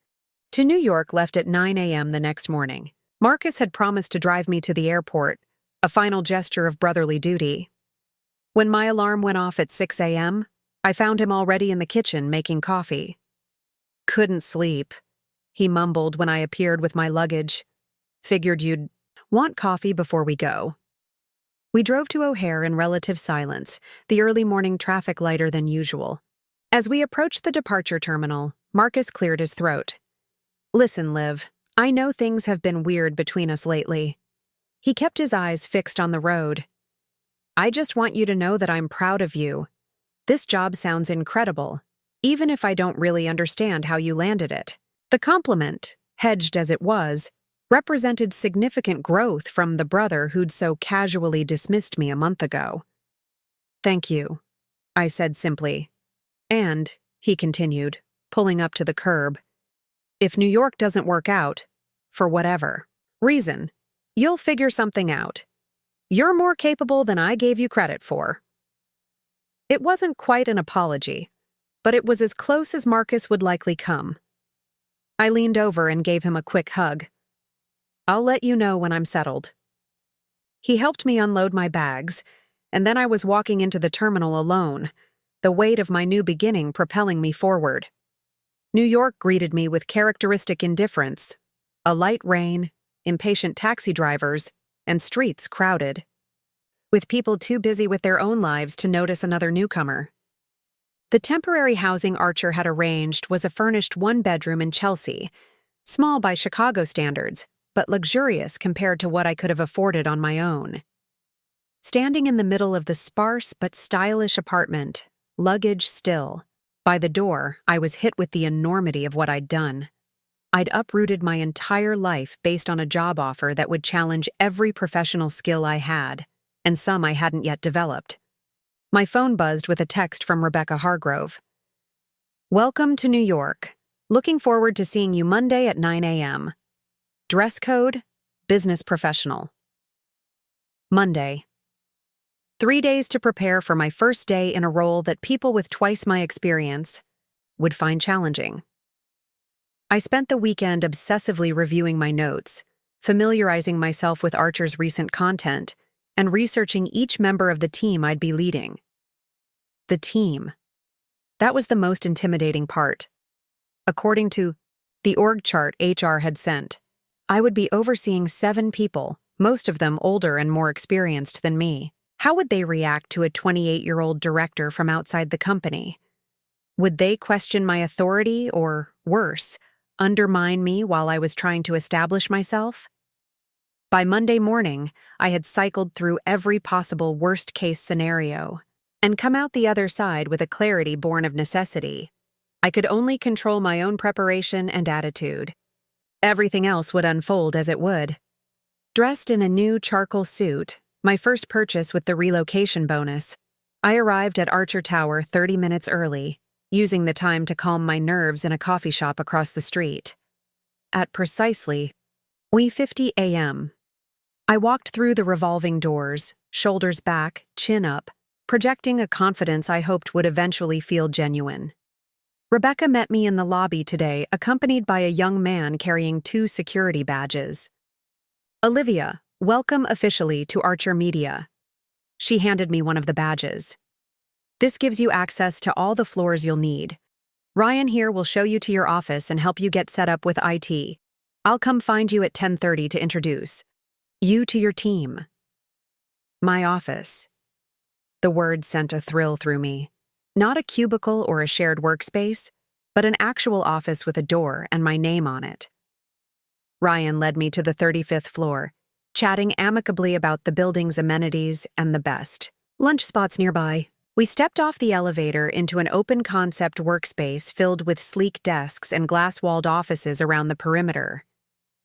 to New York left at 9 a.m. the next morning. Marcus had promised to drive me to the airport, a final gesture of brotherly duty. When my alarm went off at 6 a.m., I found him already in the kitchen making coffee. "Couldn't sleep," he mumbled when I appeared with my luggage. "Figured you'd Want coffee before we go?" We drove to O'Hare in relative silence, the early morning traffic lighter than usual. As we approached the departure terminal, Marcus cleared his throat. "Listen, Liv, I know things have been weird between us lately." He kept his eyes fixed on the road. "I just want you to know that I'm proud of you. This job sounds incredible, even if I don't really understand how you landed it." The compliment, hedged as it was, represented significant growth from the brother who'd so casually dismissed me a month ago. "Thank you," I said simply. "And," he continued, pulling up to the curb, "if New York doesn't work out, for whatever reason, you'll figure something out. You're more capable than I gave you credit for." It wasn't quite an apology, but it was as close as Marcus would likely come. I leaned over and gave him a quick hug. "I'll let you know when I'm settled." He helped me unload my bags, and then I was walking into the terminal alone, the weight of my new beginning propelling me forward. New York greeted me with characteristic indifference: a light rain, impatient taxi drivers, and streets crowded, with people too busy with their own lives to notice another newcomer. The temporary housing Archer had arranged was a furnished one-bedroom in Chelsea, small by Chicago standards, but luxurious compared to what I could have afforded on my own. Standing in the middle of the sparse but stylish apartment, luggage still, by the door, I was hit with the enormity of what I'd done. I'd uprooted my entire life based on a job offer that would challenge every professional skill I had, and some I hadn't yet developed. My phone buzzed with a text from Rebecca Hargrove. "Welcome to New York. Looking forward to seeing you Monday at 9 a.m. Dress code, business professional." Monday. 3 days to prepare for my first day in a role that people with twice my experience would find challenging. I spent the weekend obsessively reviewing my notes, familiarizing myself with Archer's recent content, and researching each member of the team I'd be leading. The team. That was the most intimidating part. According to the org chart HR had sent, I would be overseeing 7 people, most of them older and more experienced than me. How would they react to a 28-year-old director from outside the company? Would they question my authority or, worse, undermine me while I was trying to establish myself? By Monday morning, I had cycled through every possible worst-case scenario and come out the other side with a clarity born of necessity. I could only control my own preparation and attitude. Everything else would unfold as it would. Dressed in a new charcoal suit, my first purchase with the relocation bonus, I arrived at Archer Tower 30 minutes early, using the time to calm my nerves in a coffee shop across the street. At precisely 1:50 a.m., I walked through the revolving doors, shoulders back, chin up, projecting a confidence I hoped would eventually feel genuine. Rebecca met me in the lobby today, accompanied by a young man carrying 2 security badges. "Olivia, welcome officially to Archer Media." She handed me one of the badges. "This gives you access to all the floors you'll need. Ryan here will show you to your office and help you get set up with IT. I'll come find you at 10:30 to introduce you to your team." My office. The word sent a thrill through me. Not a cubicle or a shared workspace, but an actual office with a door and my name on it. Ryan led me to the 35th floor, chatting amicably about the building's amenities and the best lunch spots nearby. We stepped off the elevator into an open-concept workspace filled with sleek desks and glass-walled offices around the perimeter.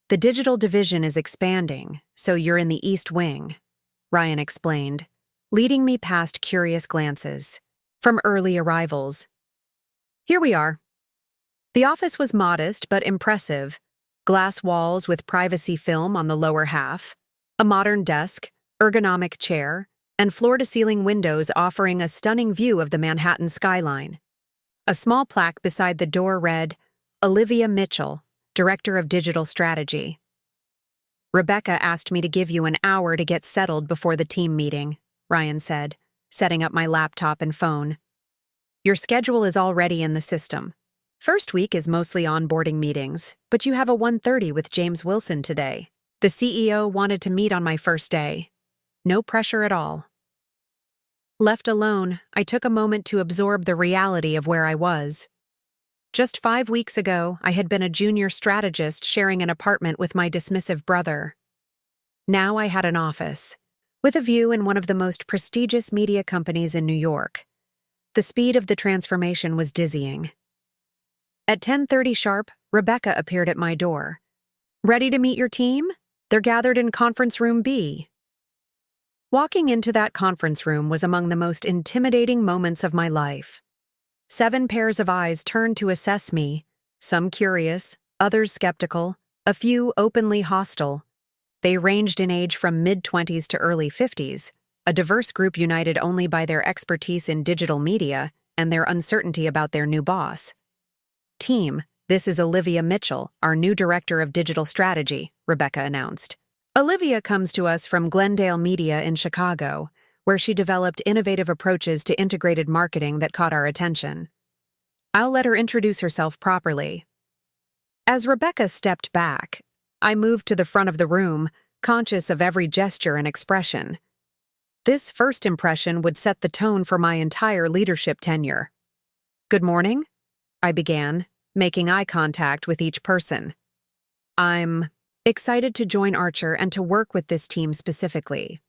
"The digital division is expanding, so you're in the East Wing," Ryan explained, leading me past curious glances from early arrivals. Here we are. The office was modest but impressive. Glass walls with privacy film on the lower half, a modern desk, ergonomic chair, and floor-to-ceiling windows offering a stunning view of the Manhattan skyline. A small plaque beside the door read, "Olivia Mitchell, Director of Digital Strategy." "Rebecca asked me to give you an hour to get settled before the team meeting," Ryan said, setting up my laptop and phone. "Your schedule is already in the system. First week is mostly onboarding meetings, but you have a 1:30 with James Wilson today. The CEO wanted to meet on my first day. No pressure at all. Left alone, I took a moment to absorb the reality of where I was. Just 5 weeks ago, I had been a junior strategist sharing an apartment with my dismissive brother. Now I had an office, with a view in one of the most prestigious media companies in New York. The speed of the transformation was dizzying. At 10:30 sharp, Rebecca appeared at my door. "Ready to meet your team? They're gathered in conference room B." Walking into that conference room was among the most intimidating moments of my life. 7 pairs of eyes turned to assess me, some curious, others skeptical, a few openly hostile. They ranged in age from mid-20s to early 50s, a diverse group united only by their expertise in digital media and their uncertainty about their new boss. "Team, this is Olivia Mitchell, our new Director of Digital Strategy," Rebecca announced. Olivia comes to us from Glendale Media in Chicago, where she developed innovative approaches to integrated marketing that caught our attention. I'll let her introduce herself properly. As Rebecca stepped back, I moved to the front of the room, conscious of every gesture and expression. This first impression would set the tone for my entire leadership tenure. "Good morning," I began, making eye contact with each person. "I'm excited to join Archer and to work with this team specifically.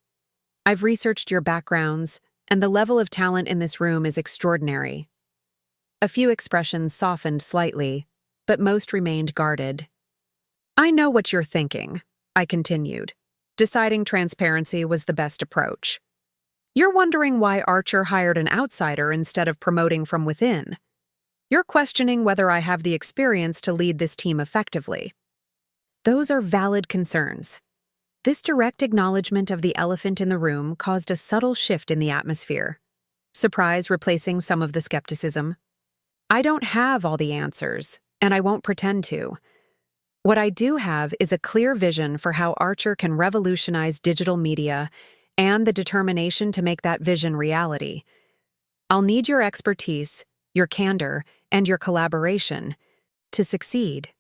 I've researched your backgrounds, and the level of talent in this room is extraordinary." A few expressions softened slightly, but most remained guarded. "I know what you're thinking," I continued, deciding transparency was the best approach. "You're wondering why Archer hired an outsider instead of promoting from within. You're questioning whether I have the experience to lead this team effectively. Those are valid concerns." This direct acknowledgement of the elephant in the room caused a subtle shift in the atmosphere, surprise replacing some of the skepticism. I don't have all the answers, and I won't pretend to. What I do have is a clear vision for how Archer can revolutionize digital media and the determination to make that vision reality. I'll need your expertise, your candor, and your collaboration to succeed.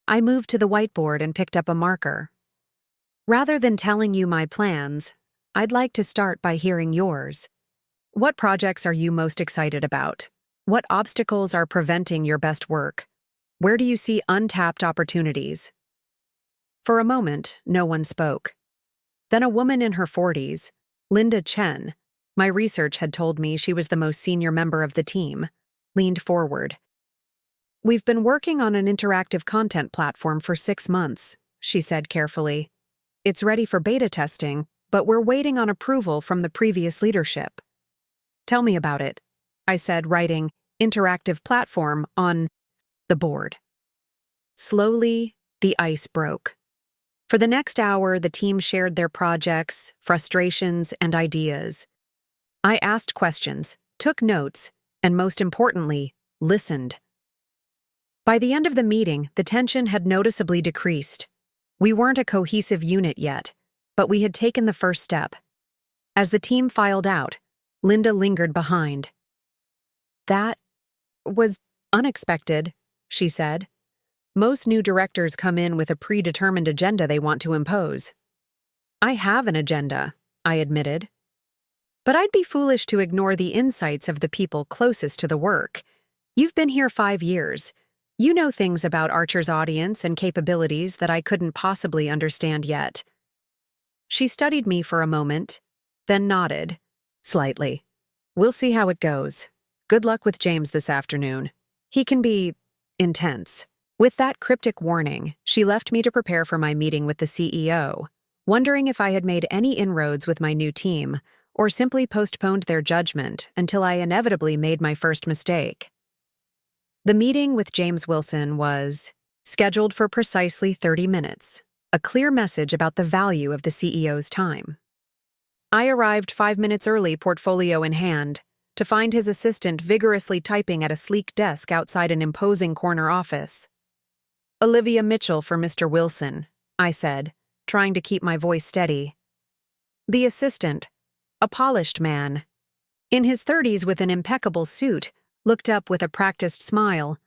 I moved to the whiteboard and picked up a marker. Rather than telling you my plans, I'd like to start by hearing yours. What projects are you most excited about? What obstacles are preventing your best work? Where do you see untapped opportunities? For a moment, no one spoke. Then a woman in her 40s, Linda Chen, my research had told me she was the most senior member of the team, leaned forward. "We've been working on an interactive content platform for 6 months, she said carefully. "It's ready for beta testing, but we're waiting on approval from the previous leadership." "Tell me about it," I said, writing "interactive platform" on the board. Slowly, the ice broke. For the next hour, the team shared their projects, frustrations, and ideas. I asked questions, took notes, and most importantly, listened. By the end of the meeting, the tension had noticeably decreased. We weren't a cohesive unit yet, but we had taken the first step. As the team filed out, Linda lingered behind. "That was unexpected," she said. "Most new directors come in with a predetermined agenda they want to impose." "I have an agenda," I admitted. "But I'd be foolish to ignore the insights of the people closest to the work. You've been here 5 years. You know things about Archer's audience and capabilities that I couldn't possibly understand yet." She studied me for a moment, then nodded, slightly. "We'll see how it goes. Good luck with James this afternoon. He can be intense." With that cryptic warning, she left me to prepare for my meeting with the CEO, wondering if I had made any inroads with my new team or simply postponed their judgment until I inevitably made my first mistake. The meeting with James Wilson was scheduled for precisely 30 minutes, a clear message about the value of the CEO's time. I arrived 5 minutes early, portfolio in hand, to find his assistant vigorously typing at a sleek desk outside an imposing corner office. "Olivia Mitchell for Mr. Wilson," I said, trying to keep my voice steady. The assistant, a polished man, in his 30s with an impeccable suit, looked up with a practiced smile.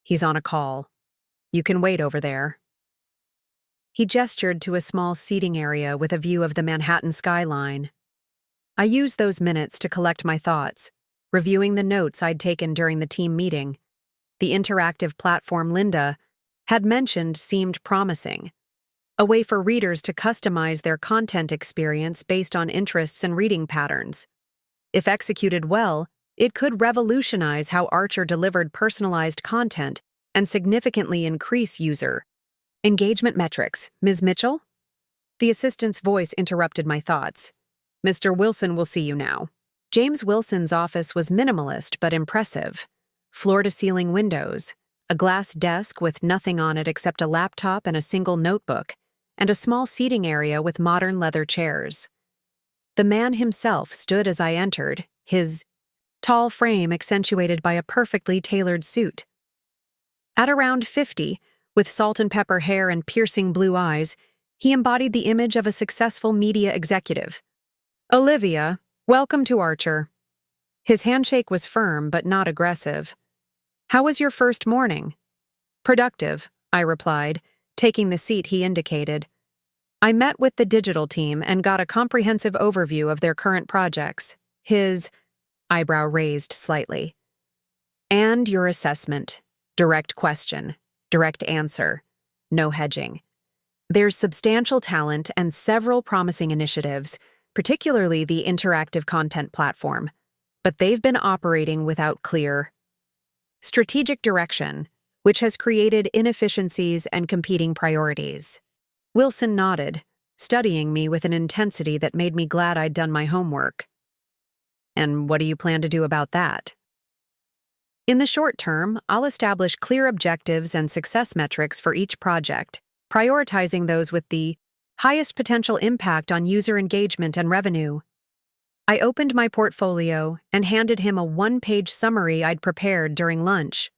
"He's on a call. You can wait over there." He gestured to a small seating area with a view of the Manhattan skyline. I used those minutes to collect my thoughts, reviewing the notes I'd taken during the team meeting. The interactive platform Linda had mentioned seemed promising, a way for readers to customize their content experience based on interests and reading patterns. If executed well, it could revolutionize how Archer delivered personalized content and significantly increase user engagement metrics. Ms. Mitchell? The assistant's voice interrupted my thoughts. Mr. Wilson will see you now. James Wilson's office was minimalist but impressive. Floor-to-ceiling windows, a glass desk with nothing on it except a laptop and a single notebook, and a small seating area with modern leather chairs. The man himself stood as I entered, his tall frame accentuated by a perfectly tailored suit. At around 50, with salt and pepper hair and piercing blue eyes, he embodied the image of a successful media executive. Olivia, welcome to Archer. His handshake was firm but not aggressive. How was your first morning? Productive, I replied, taking the seat he indicated. I met with the digital team and got a comprehensive overview of their current projects. His eyebrow raised slightly. And your assessment. Direct question. Direct answer. No hedging. There's substantial talent and several promising initiatives, particularly the interactive content platform, but they've been operating without clear strategic direction, which has created inefficiencies and competing priorities. Wilson nodded, studying me with an intensity that made me glad I'd done my homework. And what do you plan to do about that? In the short term, I'll establish clear objectives and success metrics for each project, prioritizing those with the highest potential impact on user engagement and revenue. I opened my portfolio and handed him a one-page summary I'd prepared during lunch.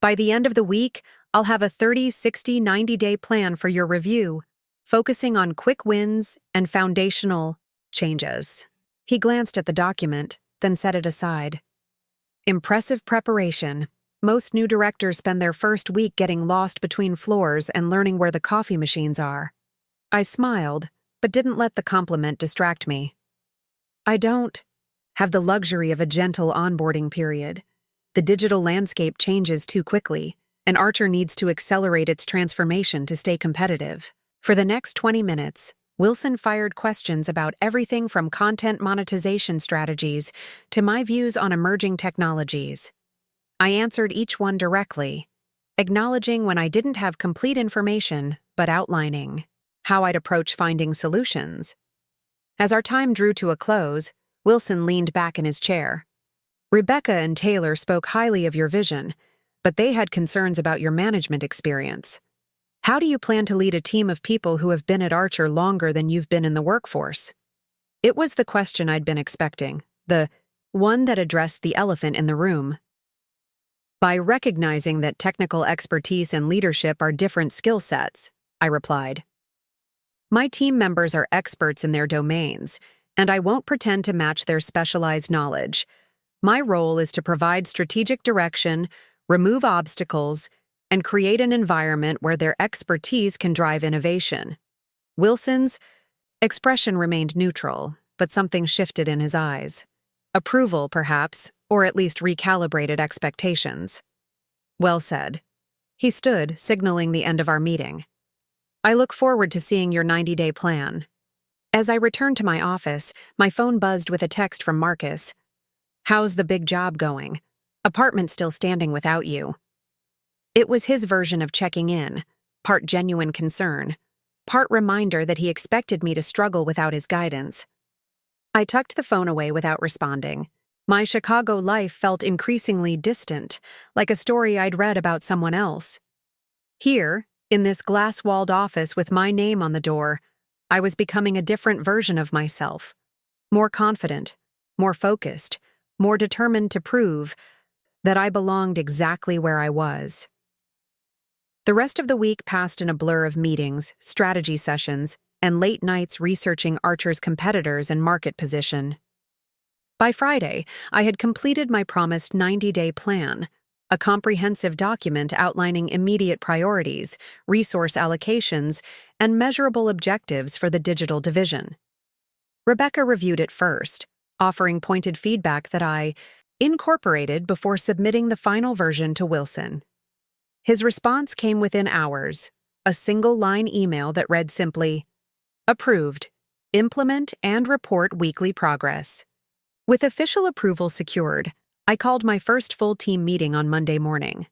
By the end of the week, I'll have a 30, 60, 90-day plan for your review, focusing on quick wins and foundational changes. He glanced at the document, then set it aside. Impressive preparation. Most new directors spend their first week getting lost between floors and learning where the coffee machines are. I smiled, but didn't let the compliment distract me. I don't have the luxury of a gentle onboarding period. The digital landscape changes too quickly, and Archer needs to accelerate its transformation to stay competitive. For the next 20 minutes, Wilson fired questions about everything from content monetization strategies to my views on emerging technologies. I answered each one directly, acknowledging when I didn't have complete information, but outlining how I'd approach finding solutions. As our time drew to a close, Wilson leaned back in his chair. Rebecca and Taylor spoke highly of your vision, but they had concerns about your management experience. How do you plan to lead a team of people who have been at Archer longer than you've been in the workforce? It was the question I'd been expecting, the one that addressed the elephant in the room. By recognizing that technical expertise and leadership are different skill sets, I replied. My team members are experts in their domains, and I won't pretend to match their specialized knowledge. My role is to provide strategic direction, remove obstacles, and create an environment where their expertise can drive innovation. Wilson's expression remained neutral, but something shifted in his eyes. Approval, perhaps, or at least recalibrated expectations. Well said. He stood, signaling the end of our meeting. I look forward to seeing your 90-day plan. As I returned to my office, my phone buzzed with a text from Marcus. How's the big job going? Apartment still standing without you. It was his version of checking in, part genuine concern, part reminder that he expected me to struggle without his guidance. I tucked the phone away without responding. My Chicago life felt increasingly distant, like a story I'd read about someone else. Here, in this glass-walled office with my name on the door, I was becoming a different version of myself. More confident, more focused, more determined to prove that I belonged exactly where I was. The rest of the week passed in a blur of meetings, strategy sessions, and late nights researching Archer's competitors and market position. By Friday, I had completed my promised 90-day plan, a comprehensive document outlining immediate priorities, resource allocations, and measurable objectives for the digital division. Rebecca reviewed it first, offering pointed feedback that I incorporated before submitting the final version to Wilson. His response came within hours, a single-line email that read simply, "Approved. Implement and report weekly progress." With official approval secured, I called my first full team meeting on Monday morning.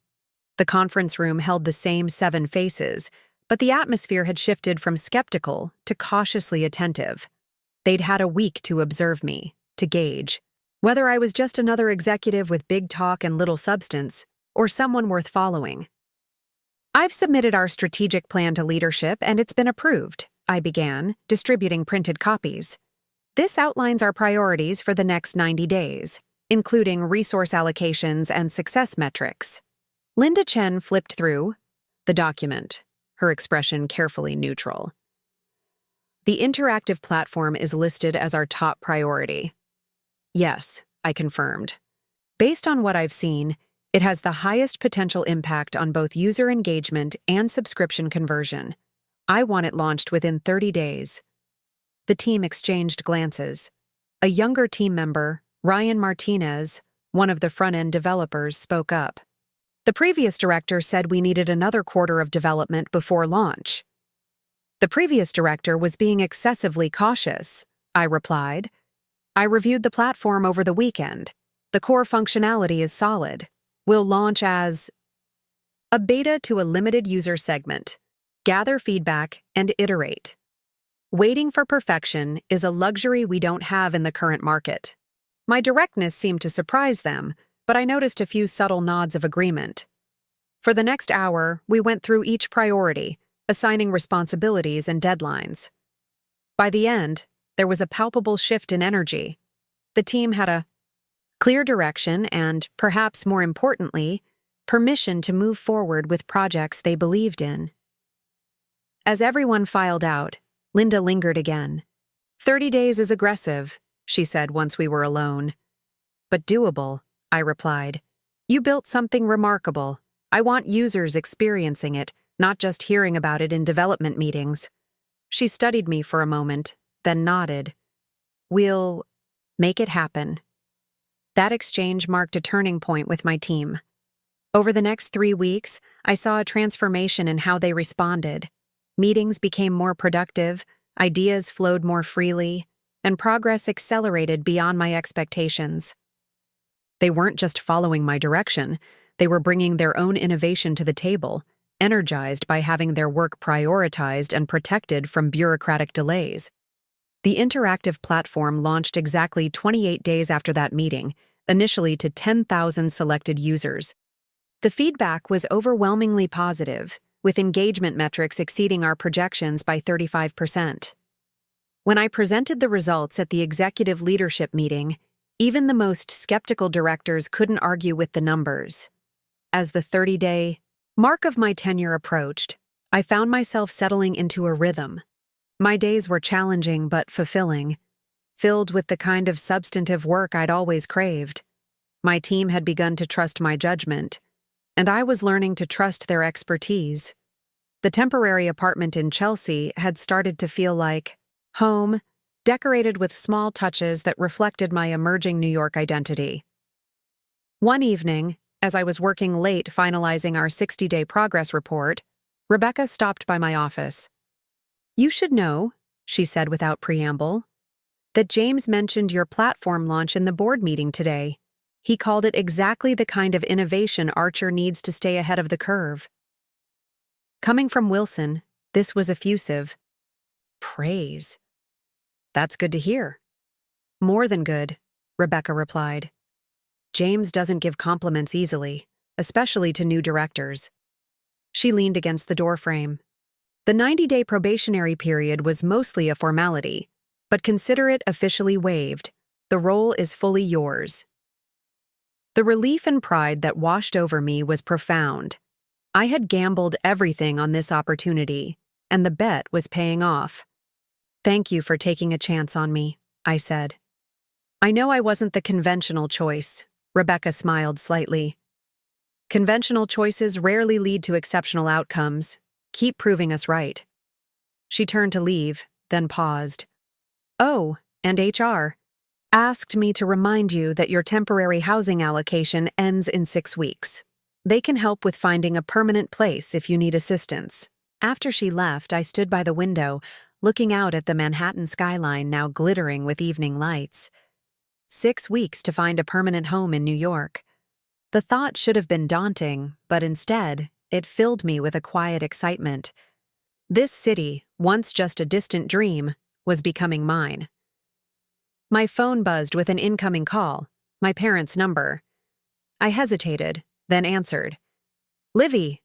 The conference room held the same 7 faces, but the atmosphere had shifted from skeptical to cautiously attentive. They'd had a week to observe me, to gauge whether I was just another executive with big talk and little substance, or someone worth following. "I've submitted our strategic plan to leadership and it's been approved," I began, distributing printed copies. "This outlines our priorities for the next 90 days, including resource allocations and success metrics." Linda Chen flipped through the document, her expression carefully neutral. "The interactive platform is listed as our top priority." "Yes," I confirmed. "Based on what I've seen, it has the highest potential impact on both user engagement and subscription conversion. I want it launched within 30 days. The team exchanged glances. A younger team member, Ryan Martinez, one of the front-end developers, spoke up. "The previous director said we needed another quarter of development before launch." "The previous director was being excessively cautious," I replied. "I reviewed the platform over the weekend. The core functionality is solid. We'll launch as a beta to a limited user segment, gather feedback, and iterate. Waiting for perfection is a luxury we don't have in the current market." My directness seemed to surprise them, but I noticed a few subtle nods of agreement. For the next hour, we went through each priority, assigning responsibilities and deadlines. By the end, there was a palpable shift in energy. The team had a clear direction and, perhaps more importantly, permission to move forward with projects they believed in. As everyone filed out, Linda lingered again. 30 days is aggressive," she said once we were alone. "But doable," I replied. "You built something remarkable. I want users experiencing it, not just hearing about it in development meetings." She studied me for a moment, then nodded. "We'll make it happen." That exchange marked a turning point with my team. Over the next 3 weeks, I saw a transformation in how they responded. Meetings became more productive, ideas flowed more freely, and progress accelerated beyond my expectations. They weren't just following my direction, they were bringing their own innovation to the table, energized by having their work prioritized and protected from bureaucratic delays. The interactive platform launched exactly 28 days after that meeting, initially to 10,000 selected users. The feedback was overwhelmingly positive, with engagement metrics exceeding our projections by 35%. When I presented the results at the executive leadership meeting, even the most skeptical directors couldn't argue with the numbers. As the 30-day mark of my tenure approached, I found myself settling into a rhythm. My days were challenging but fulfilling, filled with the kind of substantive work I'd always craved. My team had begun to trust my judgment, and I was learning to trust their expertise. The temporary apartment in Chelsea had started to feel like home, decorated with small touches that reflected my emerging New York identity. One evening, as I was working late finalizing our 60-day progress report, Rebecca stopped by my office. "You should know," she said without preamble, "that James mentioned your platform launch in the board meeting today. He called it exactly the kind of innovation Archer needs to stay ahead of the curve." Coming from Wilson, this was effusive. Praise. "That's good to hear." "More than good," Rebecca replied. "James doesn't give compliments easily, especially to new directors." She leaned against the doorframe. "The 90-day probationary period was mostly a formality, but consider it officially waived. The role is fully yours." The relief and pride that washed over me was profound. I had gambled everything on this opportunity, and the bet was paying off. "Thank you for taking a chance on me," I said. "I know I wasn't the conventional choice," Rebecca smiled slightly. Conventional choices rarely lead to exceptional outcomes. Keep proving us right. She turned to leave, then paused. Oh, and HR asked me to remind you that your temporary housing allocation ends in 6 weeks. They can help with finding a permanent place if you need assistance. After she left, I stood by the window, looking out at the Manhattan skyline now glittering with evening lights. 6 weeks to find a permanent home in New York. The thought should have been daunting, but instead, it filled me with a quiet excitement. This city, once just a distant dream, was becoming mine. My phone buzzed with an incoming call, my parents' number. I hesitated, then answered. Livy.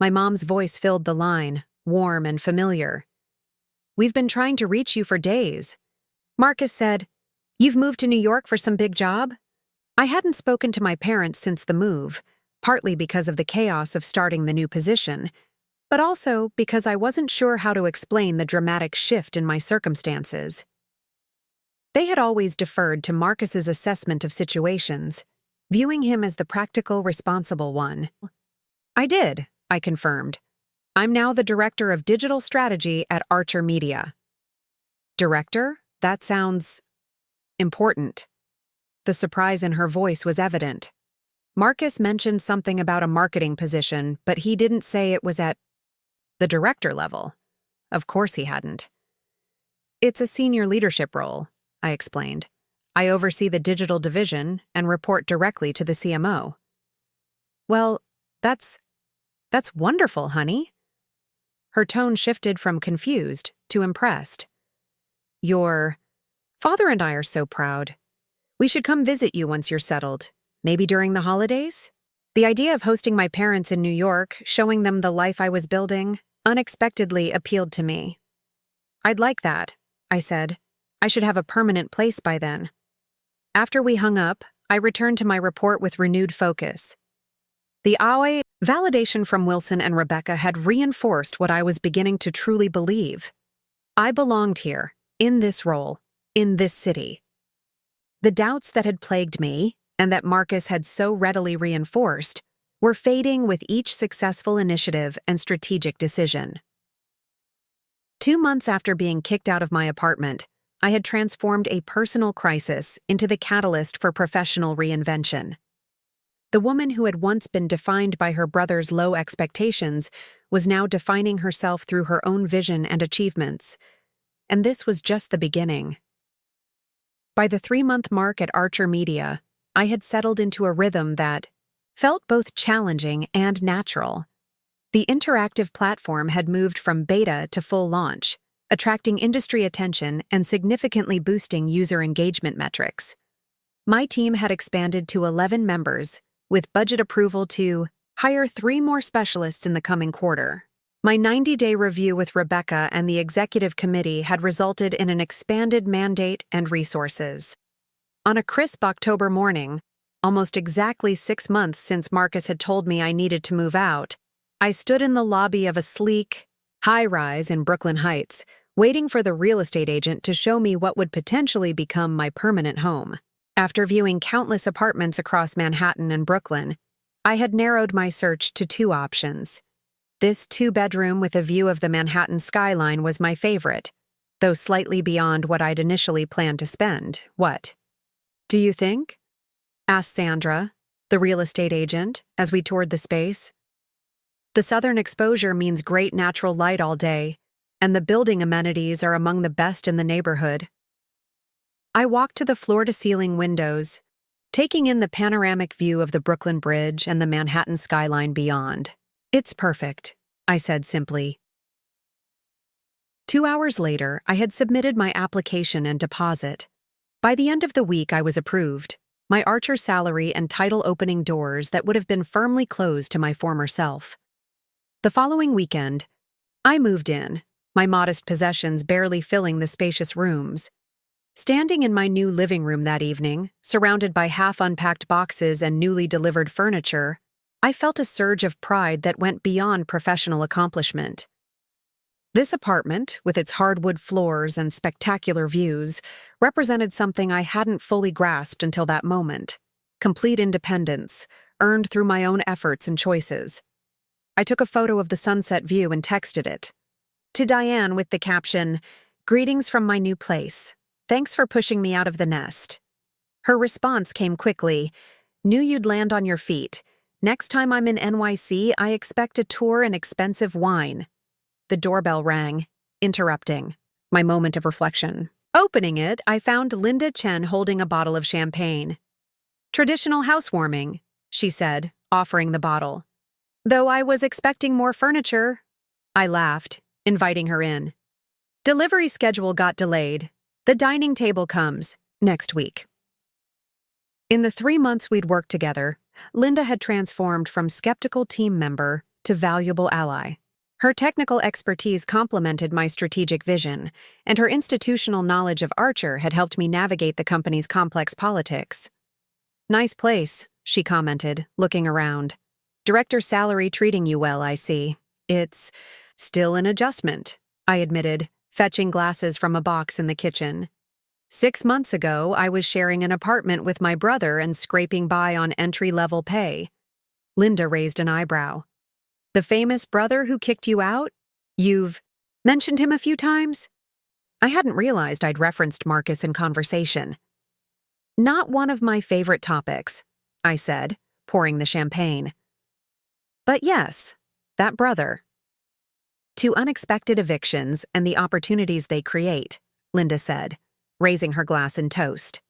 My mom's voice filled the line, warm and familiar. We've been trying to reach you for days. Marcus said, You've moved to New York for some big job? I hadn't spoken to my parents since the move, partly because of the chaos of starting the new position, but also because I wasn't sure how to explain the dramatic shift in my circumstances. They had always deferred to Marcus's assessment of situations, viewing him as the practical, responsible one. I did, I confirmed. I'm now the director of digital strategy at Archer Media. Director? That sounds important. The surprise in her voice was evident. Marcus mentioned something about a marketing position, but he didn't say it was at the director level. Of course he hadn't. It's a senior leadership role, I explained. I oversee the digital division and report directly to the CMO. Well, that's wonderful, honey. Her tone shifted from confused to impressed. Your father and I are so proud. We should come visit you once you're settled, maybe during the holidays? The idea of hosting my parents in New York, showing them the life I was building, unexpectedly appealed to me. I'd like that, I said. I should have a permanent place by then. After we hung up, I returned to my report with renewed focus. The AOE validation from Wilson and Rebecca had reinforced what I was beginning to truly believe. I belonged here, in this role, in this city. The doubts that had plagued me, and that Marcus had so readily reinforced, were fading with each successful initiative and strategic decision. 2 months after being kicked out of my apartment, I had transformed a personal crisis into the catalyst for professional reinvention. The woman who had once been defined by her brother's low expectations was now defining herself through her own vision and achievements. And this was just the beginning. By the 3-month mark at Archer Media, I had settled into a rhythm that felt both challenging and natural. The interactive platform had moved from beta to full launch, attracting industry attention and significantly boosting user engagement metrics. My team had expanded to 11 members, with budget approval to hire 3 more specialists in the coming quarter. My 90-day review with Rebecca and the executive committee had resulted in an expanded mandate and resources. On a crisp October morning, almost exactly 6 months since Marcus had told me I needed to move out, I stood in the lobby of a sleek, high-rise in Brooklyn Heights, waiting for the real estate agent to show me what would potentially become my permanent home. After viewing countless apartments across Manhattan and Brooklyn, I had narrowed my search to 2 options. This 2-bedroom with a view of the Manhattan skyline was my favorite, though slightly beyond what I'd initially planned to spend. What? Do you think? Asked Sandra, the real estate agent, as we toured the space. The southern exposure means great natural light all day, and the building amenities are among the best in the neighborhood. I walked to the floor-to-ceiling windows, taking in the panoramic view of the Brooklyn Bridge and the Manhattan skyline beyond. It's perfect, I said simply. 2 hours later, I had submitted my application and deposit. By the end of the week, I was approved, my Archer salary and title opening doors that would have been firmly closed to my former self. The following weekend, I moved in, my modest possessions barely filling the spacious rooms. Standing in my new living room that evening, surrounded by half-unpacked boxes and newly delivered furniture, I felt a surge of pride that went beyond professional accomplishment. This apartment, with its hardwood floors and spectacular views, represented something I hadn't fully grasped until that moment: complete independence, earned through my own efforts and choices. I took a photo of the sunset view and texted it to Diane with the caption, "Greetings from my new place. Thanks for pushing me out of the nest." Her response came quickly, "Knew you'd land on your feet. Next time I'm in NYC, I expect a tour and expensive wine." The doorbell rang, interrupting my moment of reflection. Opening it, I found Linda Chen holding a bottle of champagne. "Traditional housewarming," she said, offering the bottle. "Though I was expecting more furniture." I laughed, inviting her in. "Delivery schedule got delayed. The dining table comes next week." In the 3 months we'd worked together, Linda had transformed from skeptical team member to valuable ally. Her technical expertise complemented my strategic vision, and her institutional knowledge of Archer had helped me navigate the company's complex politics. "Nice place," she commented, looking around. "Director salary treating you well, I see." "It's still an adjustment," I admitted, fetching glasses from a box in the kitchen. 6 months ago, I was sharing an apartment with my brother and scraping by on entry-level pay. Linda raised an eyebrow. "The famous brother who kicked you out? You've mentioned him a few times?" I hadn't realized I'd referenced Marcus in conversation. "Not one of my favorite topics," I said, pouring the champagne. "But yes, that brother." "To unexpected evictions and the opportunities they create," Linda said, raising her glass in toast.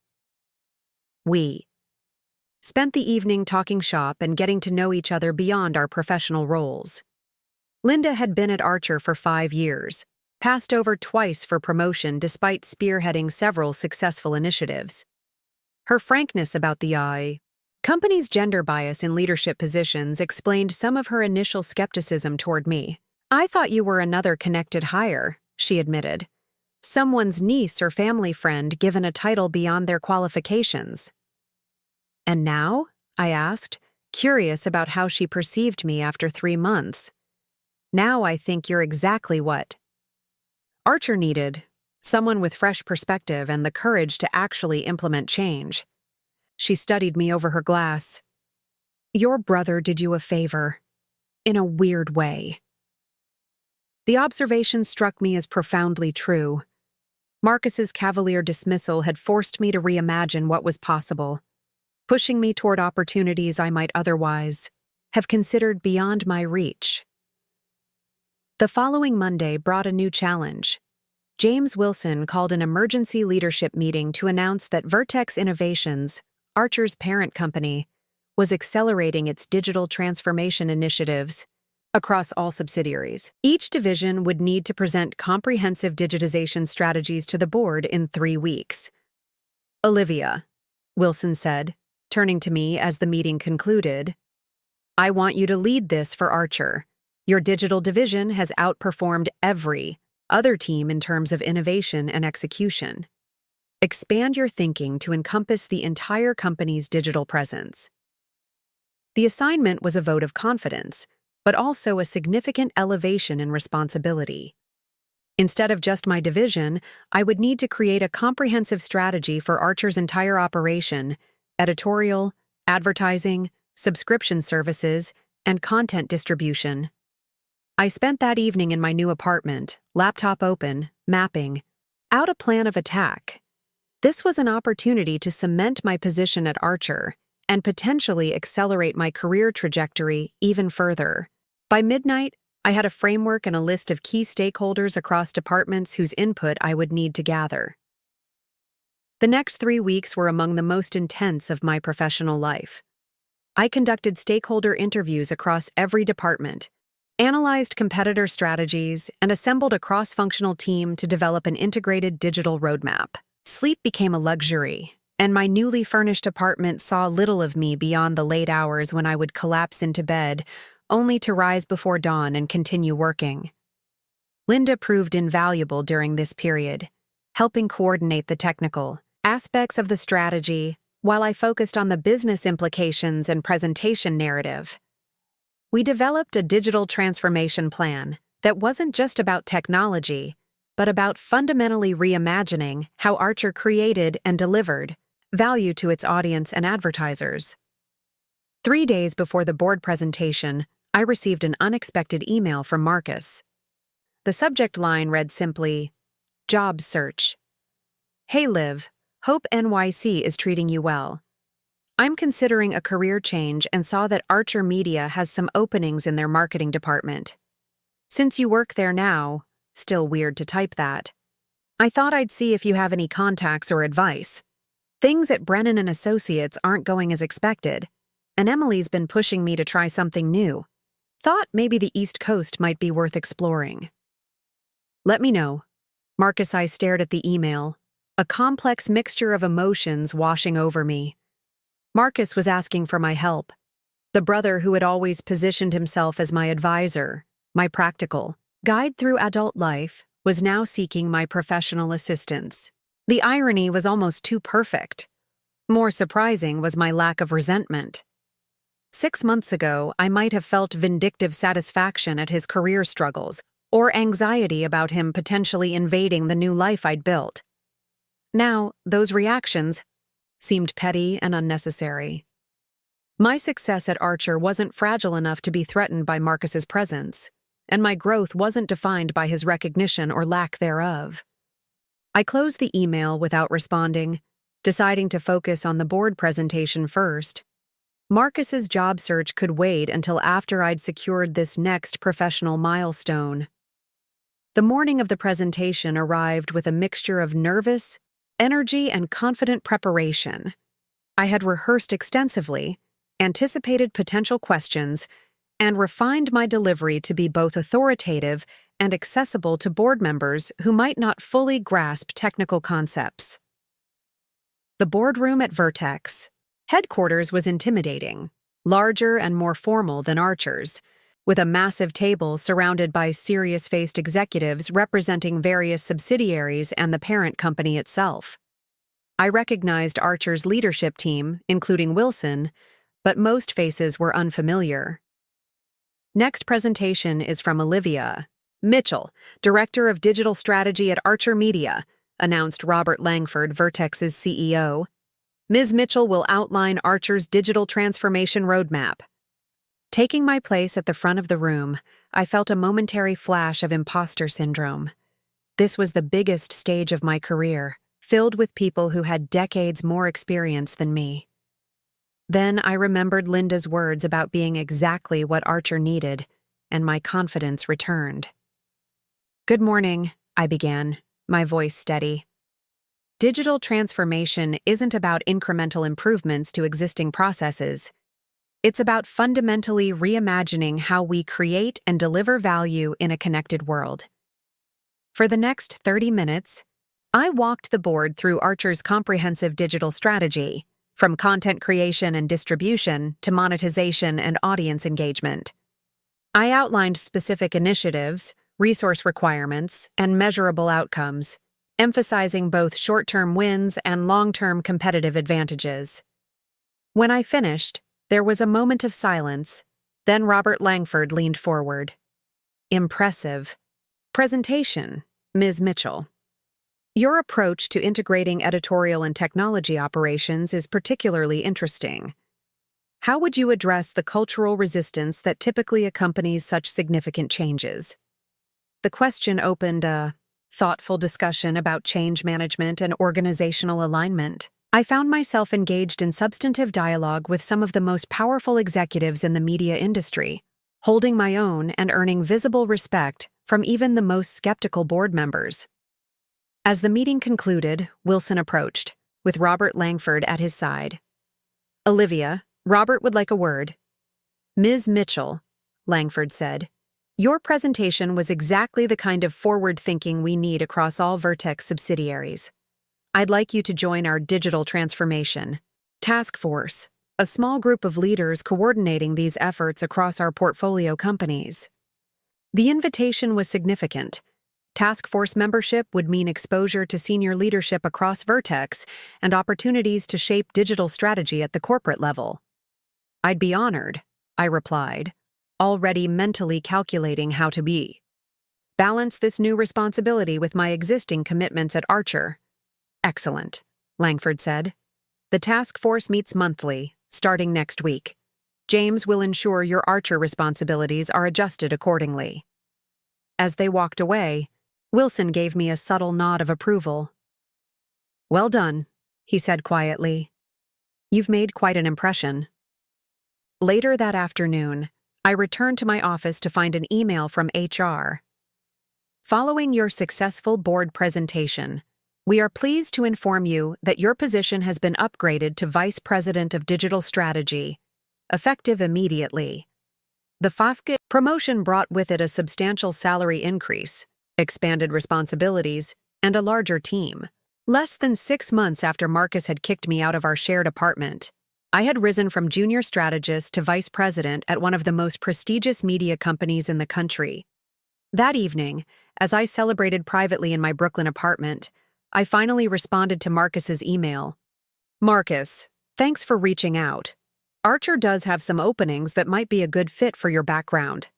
We spent the evening talking shop and getting to know each other beyond our professional roles. Linda had been at Archer for 5 years, passed over twice for promotion despite spearheading several successful initiatives. Her frankness about the company's gender bias in leadership positions explained some of her initial skepticism toward me. "I thought you were another connected hire," she admitted. "Someone's niece or family friend given a title beyond their qualifications." "And now?" I asked, curious about how she perceived me after 3 months. "Now I think you're exactly what Archer needed, someone with fresh perspective and the courage to actually implement change." She studied me over her glass. "Your brother did you a favor, in a weird way." The observation struck me as profoundly true. Marcus's cavalier dismissal had forced me to reimagine what was possible, pushing me toward opportunities I might otherwise have considered beyond my reach. The following Monday brought a new challenge. James Wilson called an emergency leadership meeting to announce that Vertex Innovations, Archer's parent company, was accelerating its digital transformation initiatives across all subsidiaries. Each division would need to present comprehensive digitization strategies to the board in 3 weeks. "Olivia," Wilson said, turning to me as the meeting concluded, "I want you to lead this for Archer. Your digital division has outperformed every other team in terms of innovation and execution. Expand your thinking to encompass the entire company's digital presence." The assignment was a vote of confidence, but also a significant elevation in responsibility. Instead of just my division, I would need to create a comprehensive strategy for Archer's entire operation: editorial, advertising, subscription services, and content distribution. I spent that evening in my new apartment, laptop open, mapping out a plan of attack. This was an opportunity to cement my position at Archer and potentially accelerate my career trajectory even further. By midnight, I had a framework and a list of key stakeholders across departments whose input I would need to gather. The next 3 weeks were among the most intense of my professional life. I conducted stakeholder interviews across every department, analyzed competitor strategies, and assembled a cross-functional team to develop an integrated digital roadmap. Sleep became a luxury, and my newly furnished apartment saw little of me beyond the late hours when I would collapse into bed, only to rise before dawn and continue working. Linda proved invaluable during this period, helping coordinate the technical aspects of the strategy while I focused on the business implications and presentation narrative. We developed a digital transformation plan that wasn't just about technology, but about fundamentally reimagining how Archer created and delivered value to its audience and advertisers. 3 days before the board presentation, I received an unexpected email from Marcus. The subject line read simply, "Job search." "Hey Liv, hope NYC is treating you well. I'm considering a career change and saw that Archer Media has some openings in their marketing department. Since you work there now," still weird to type that, "I thought I'd see if you have any contacts or advice. Things at Brennan and Associates aren't going as expected, and Emily's been pushing me to try something new. Thought maybe the East Coast might be worth exploring." "Let me know." Marcus. I stared at the email, a complex mixture of emotions washing over me. Marcus was asking for my help. The brother who had always positioned himself as my advisor, my practical guide through adult life, was now seeking my professional assistance. The irony was almost too perfect. More surprising was my lack of resentment. 6 months ago, I might have felt vindictive satisfaction at his career struggles, or anxiety about him potentially invading the new life I'd built. Now, those reactions seemed petty and unnecessary. My success at Archer wasn't fragile enough to be threatened by Marcus's presence, and my growth wasn't defined by his recognition or lack thereof. I closed the email without responding, deciding to focus on the board presentation first. Marcus's job search could wait until after I'd secured this next professional milestone. The morning of the presentation arrived with a mixture of nervous energy and confident preparation. I had rehearsed extensively, anticipated potential questions, and refined my delivery to be both authoritative and accessible to board members who might not fully grasp technical concepts. The boardroom at Vertex headquarters was intimidating, larger and more formal than Archer's, with a massive table surrounded by serious-faced executives representing various subsidiaries and the parent company itself. I recognized Archer's leadership team, including Wilson, but most faces were unfamiliar. Next presentation is from Olivia Mitchell, Director of Digital Strategy at Archer Media, announced Robert Langford, Vertex's CEO. Ms. Mitchell will outline Archer's digital transformation roadmap. Taking my place at the front of the room, I felt a momentary flash of imposter syndrome. This was the biggest stage of my career, filled with people who had decades more experience than me. Then I remembered Linda's words about being exactly what Archer needed, and my confidence returned. "Good morning," I began, my voice steady. "Digital transformation isn't about incremental improvements to existing processes. It's about fundamentally reimagining how we create and deliver value in a connected world." For the next 30 minutes, I walked the board through Archer's comprehensive digital strategy, from content creation and distribution to monetization and audience engagement. I outlined specific initiatives, resource requirements, and measurable outcomes, emphasizing both short-term wins and long-term competitive advantages. When I finished, there was a moment of silence. Then Robert Langford leaned forward. "Impressive presentation, Ms. Mitchell. Your approach to integrating editorial and technology operations is particularly interesting. How would you address the cultural resistance that typically accompanies such significant changes?" The question opened a thoughtful discussion about change management and organizational alignment. I found myself engaged in substantive dialogue with some of the most powerful executives in the media industry, holding my own and earning visible respect from even the most skeptical board members. As the meeting concluded, Wilson approached, with Robert Langford at his side. "Olivia, Robert would like a word." "Ms. Mitchell," Langford said, "your presentation was exactly the kind of forward thinking we need across all Vertex subsidiaries. I'd like you to join our digital transformation task force, a small group of leaders coordinating these efforts across our portfolio companies." The invitation was significant. Task force membership would mean exposure to senior leadership across Vertex and opportunities to shape digital strategy at the corporate level. "I'd be honored," I replied, already mentally calculating how to balance this new responsibility with my existing commitments at Archer. "Excellent," Langford said. "The task force meets monthly, starting next week. James will ensure your Archer responsibilities are adjusted accordingly." As they walked away, Wilson gave me a subtle nod of approval. "Well done," he said quietly. "You've made quite an impression." Later that afternoon, I returned to my office to find an email from HR. "Following your successful board presentation, we are pleased to inform you that your position has been upgraded to Vice President of Digital Strategy, effective immediately. The FAFCA promotion brought with it a substantial salary increase, expanded responsibilities, and a larger team. Less than 6 months after Marcus had kicked me out of our shared apartment, I had risen from junior strategist to vice president at one of the most prestigious media companies in the country. That evening, as I celebrated privately in my Brooklyn apartment, I finally responded to Marcus's email. "Marcus, thanks for reaching out. Archer does have some openings that might be a good fit for your background.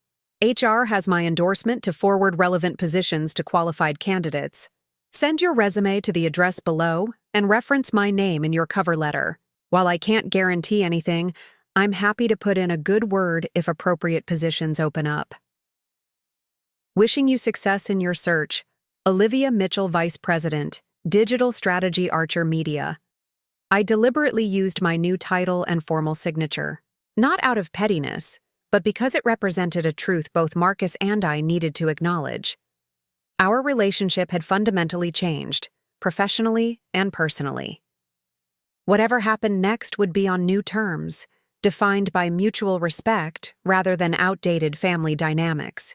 HR has my endorsement to forward relevant positions to qualified candidates. Send your resume to the address below and reference my name in your cover letter. While I can't guarantee anything, I'm happy to put in a good word if appropriate positions open up. Wishing you success in your search, Olivia Mitchell, Vice President, Digital Strategy, Archer Media." I deliberately used my new title and formal signature, not out of pettiness, but because it represented a truth both Marcus and I needed to acknowledge. Our relationship had fundamentally changed, professionally and personally. Whatever happened next would be on new terms, defined by mutual respect rather than outdated family dynamics.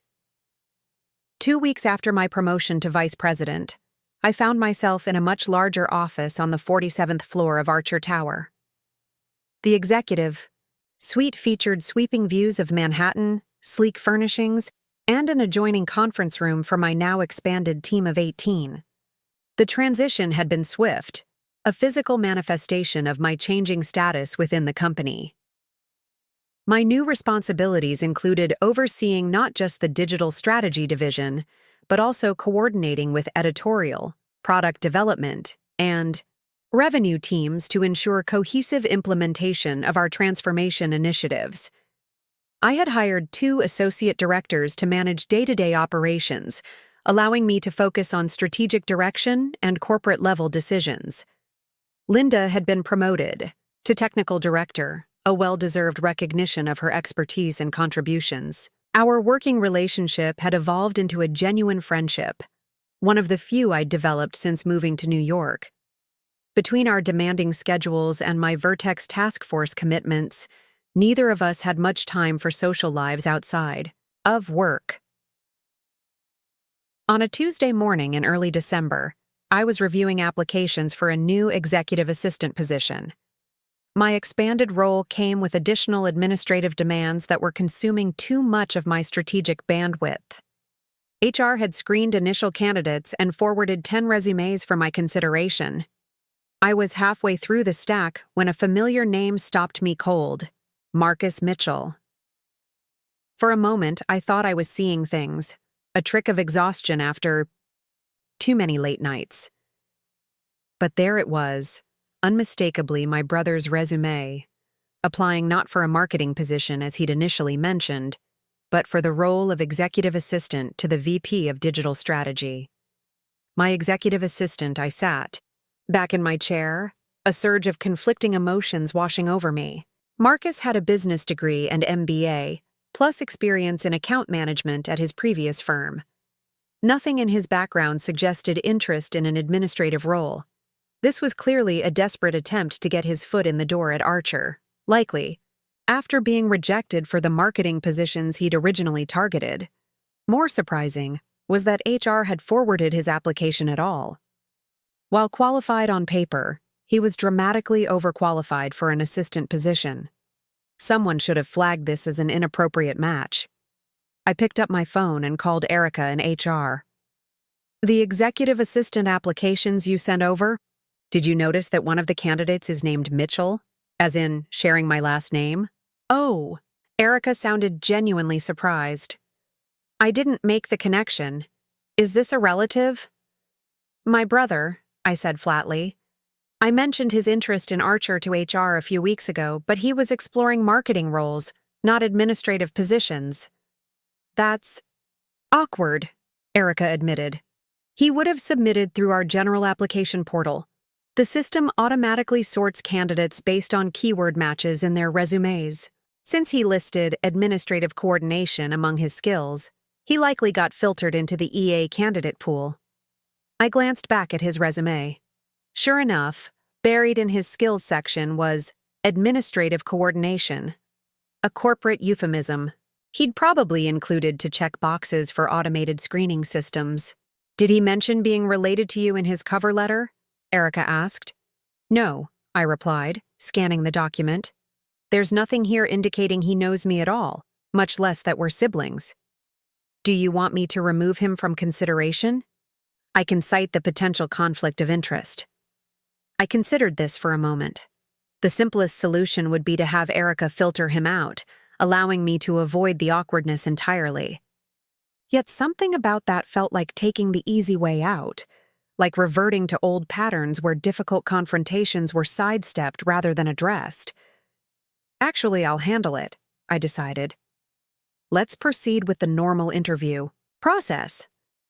2 weeks after my promotion to vice president, I found myself in a much larger office on the 47th floor of Archer Tower. The executive suite featured sweeping views of Manhattan, sleek furnishings, and an adjoining conference room for my now expanded team of 18. The transition had been swift, a physical manifestation of my changing status within the company. My new responsibilities included overseeing not just the digital strategy division, but also coordinating with editorial, product development, and revenue teams to ensure cohesive implementation of our transformation initiatives. I had hired 2 associate directors to manage day-to-day operations, allowing me to focus on strategic direction and corporate-level decisions. Linda had been promoted to technical director, a well-deserved recognition of her expertise and contributions. Our working relationship had evolved into a genuine friendship, one of the few I'd developed since moving to New York. Between our demanding schedules and my Vertex task force commitments, neither of us had much time for social lives outside of work. On a Tuesday morning in early December, I was reviewing applications for a new executive assistant position. My expanded role came with additional administrative demands that were consuming too much of my strategic bandwidth. HR had screened initial candidates and forwarded 10 resumes for my consideration. I was halfway through the stack when a familiar name stopped me cold: Marcus Mitchell. For a moment, I thought I was seeing things, a trick of exhaustion after too many late nights. But there it was, unmistakably my brother's resume, applying not for a marketing position as he'd initially mentioned, but for the role of executive assistant to the VP of digital strategy. My executive assistant, I sat, back in my chair, a surge of conflicting emotions washing over me. Marcus had a business degree and MBA, plus experience in account management at his previous firm. Nothing in his background suggested interest in an administrative role. This was clearly a desperate attempt to get his foot in the door at Archer, likely after being rejected for the marketing positions he'd originally targeted. More surprising was that HR had forwarded his application at all. While qualified on paper, he was dramatically overqualified for an assistant position. Someone should have flagged this as an inappropriate match. I picked up my phone and called Erica in HR. "The executive assistant applications you sent over? Did you notice that one of the candidates is named Mitchell, as in sharing my last name?" "Oh." Erica sounded genuinely surprised. "I didn't make the connection. Is this a relative?" "My brother," I said flatly. I mentioned his interest in Archer to HR a few weeks ago, but he was exploring marketing roles, not administrative positions. That's awkward, Erica admitted. He would have submitted through our general application portal. The system automatically sorts candidates based on keyword matches in their resumes. Since he listed administrative coordination among his skills, he likely got filtered into the EA candidate pool. I glanced back at his resume. Sure enough, buried in his skills section was administrative coordination, a corporate euphemism. He'd probably included to check boxes for automated screening systems. Did he mention being related to you in his cover letter? Erica asked. No, I replied, scanning the document. There's nothing here indicating he knows me at all, much less that we're siblings. Do you want me to remove him from consideration? I can cite the potential conflict of interest. I considered this for a moment. The simplest solution would be to have Erica filter him out, allowing me to avoid the awkwardness entirely. Yet something about that felt like taking the easy way out, like reverting to old patterns where difficult confrontations were sidestepped rather than addressed. Actually, I'll handle it, I decided. Let's proceed with the normal interview process.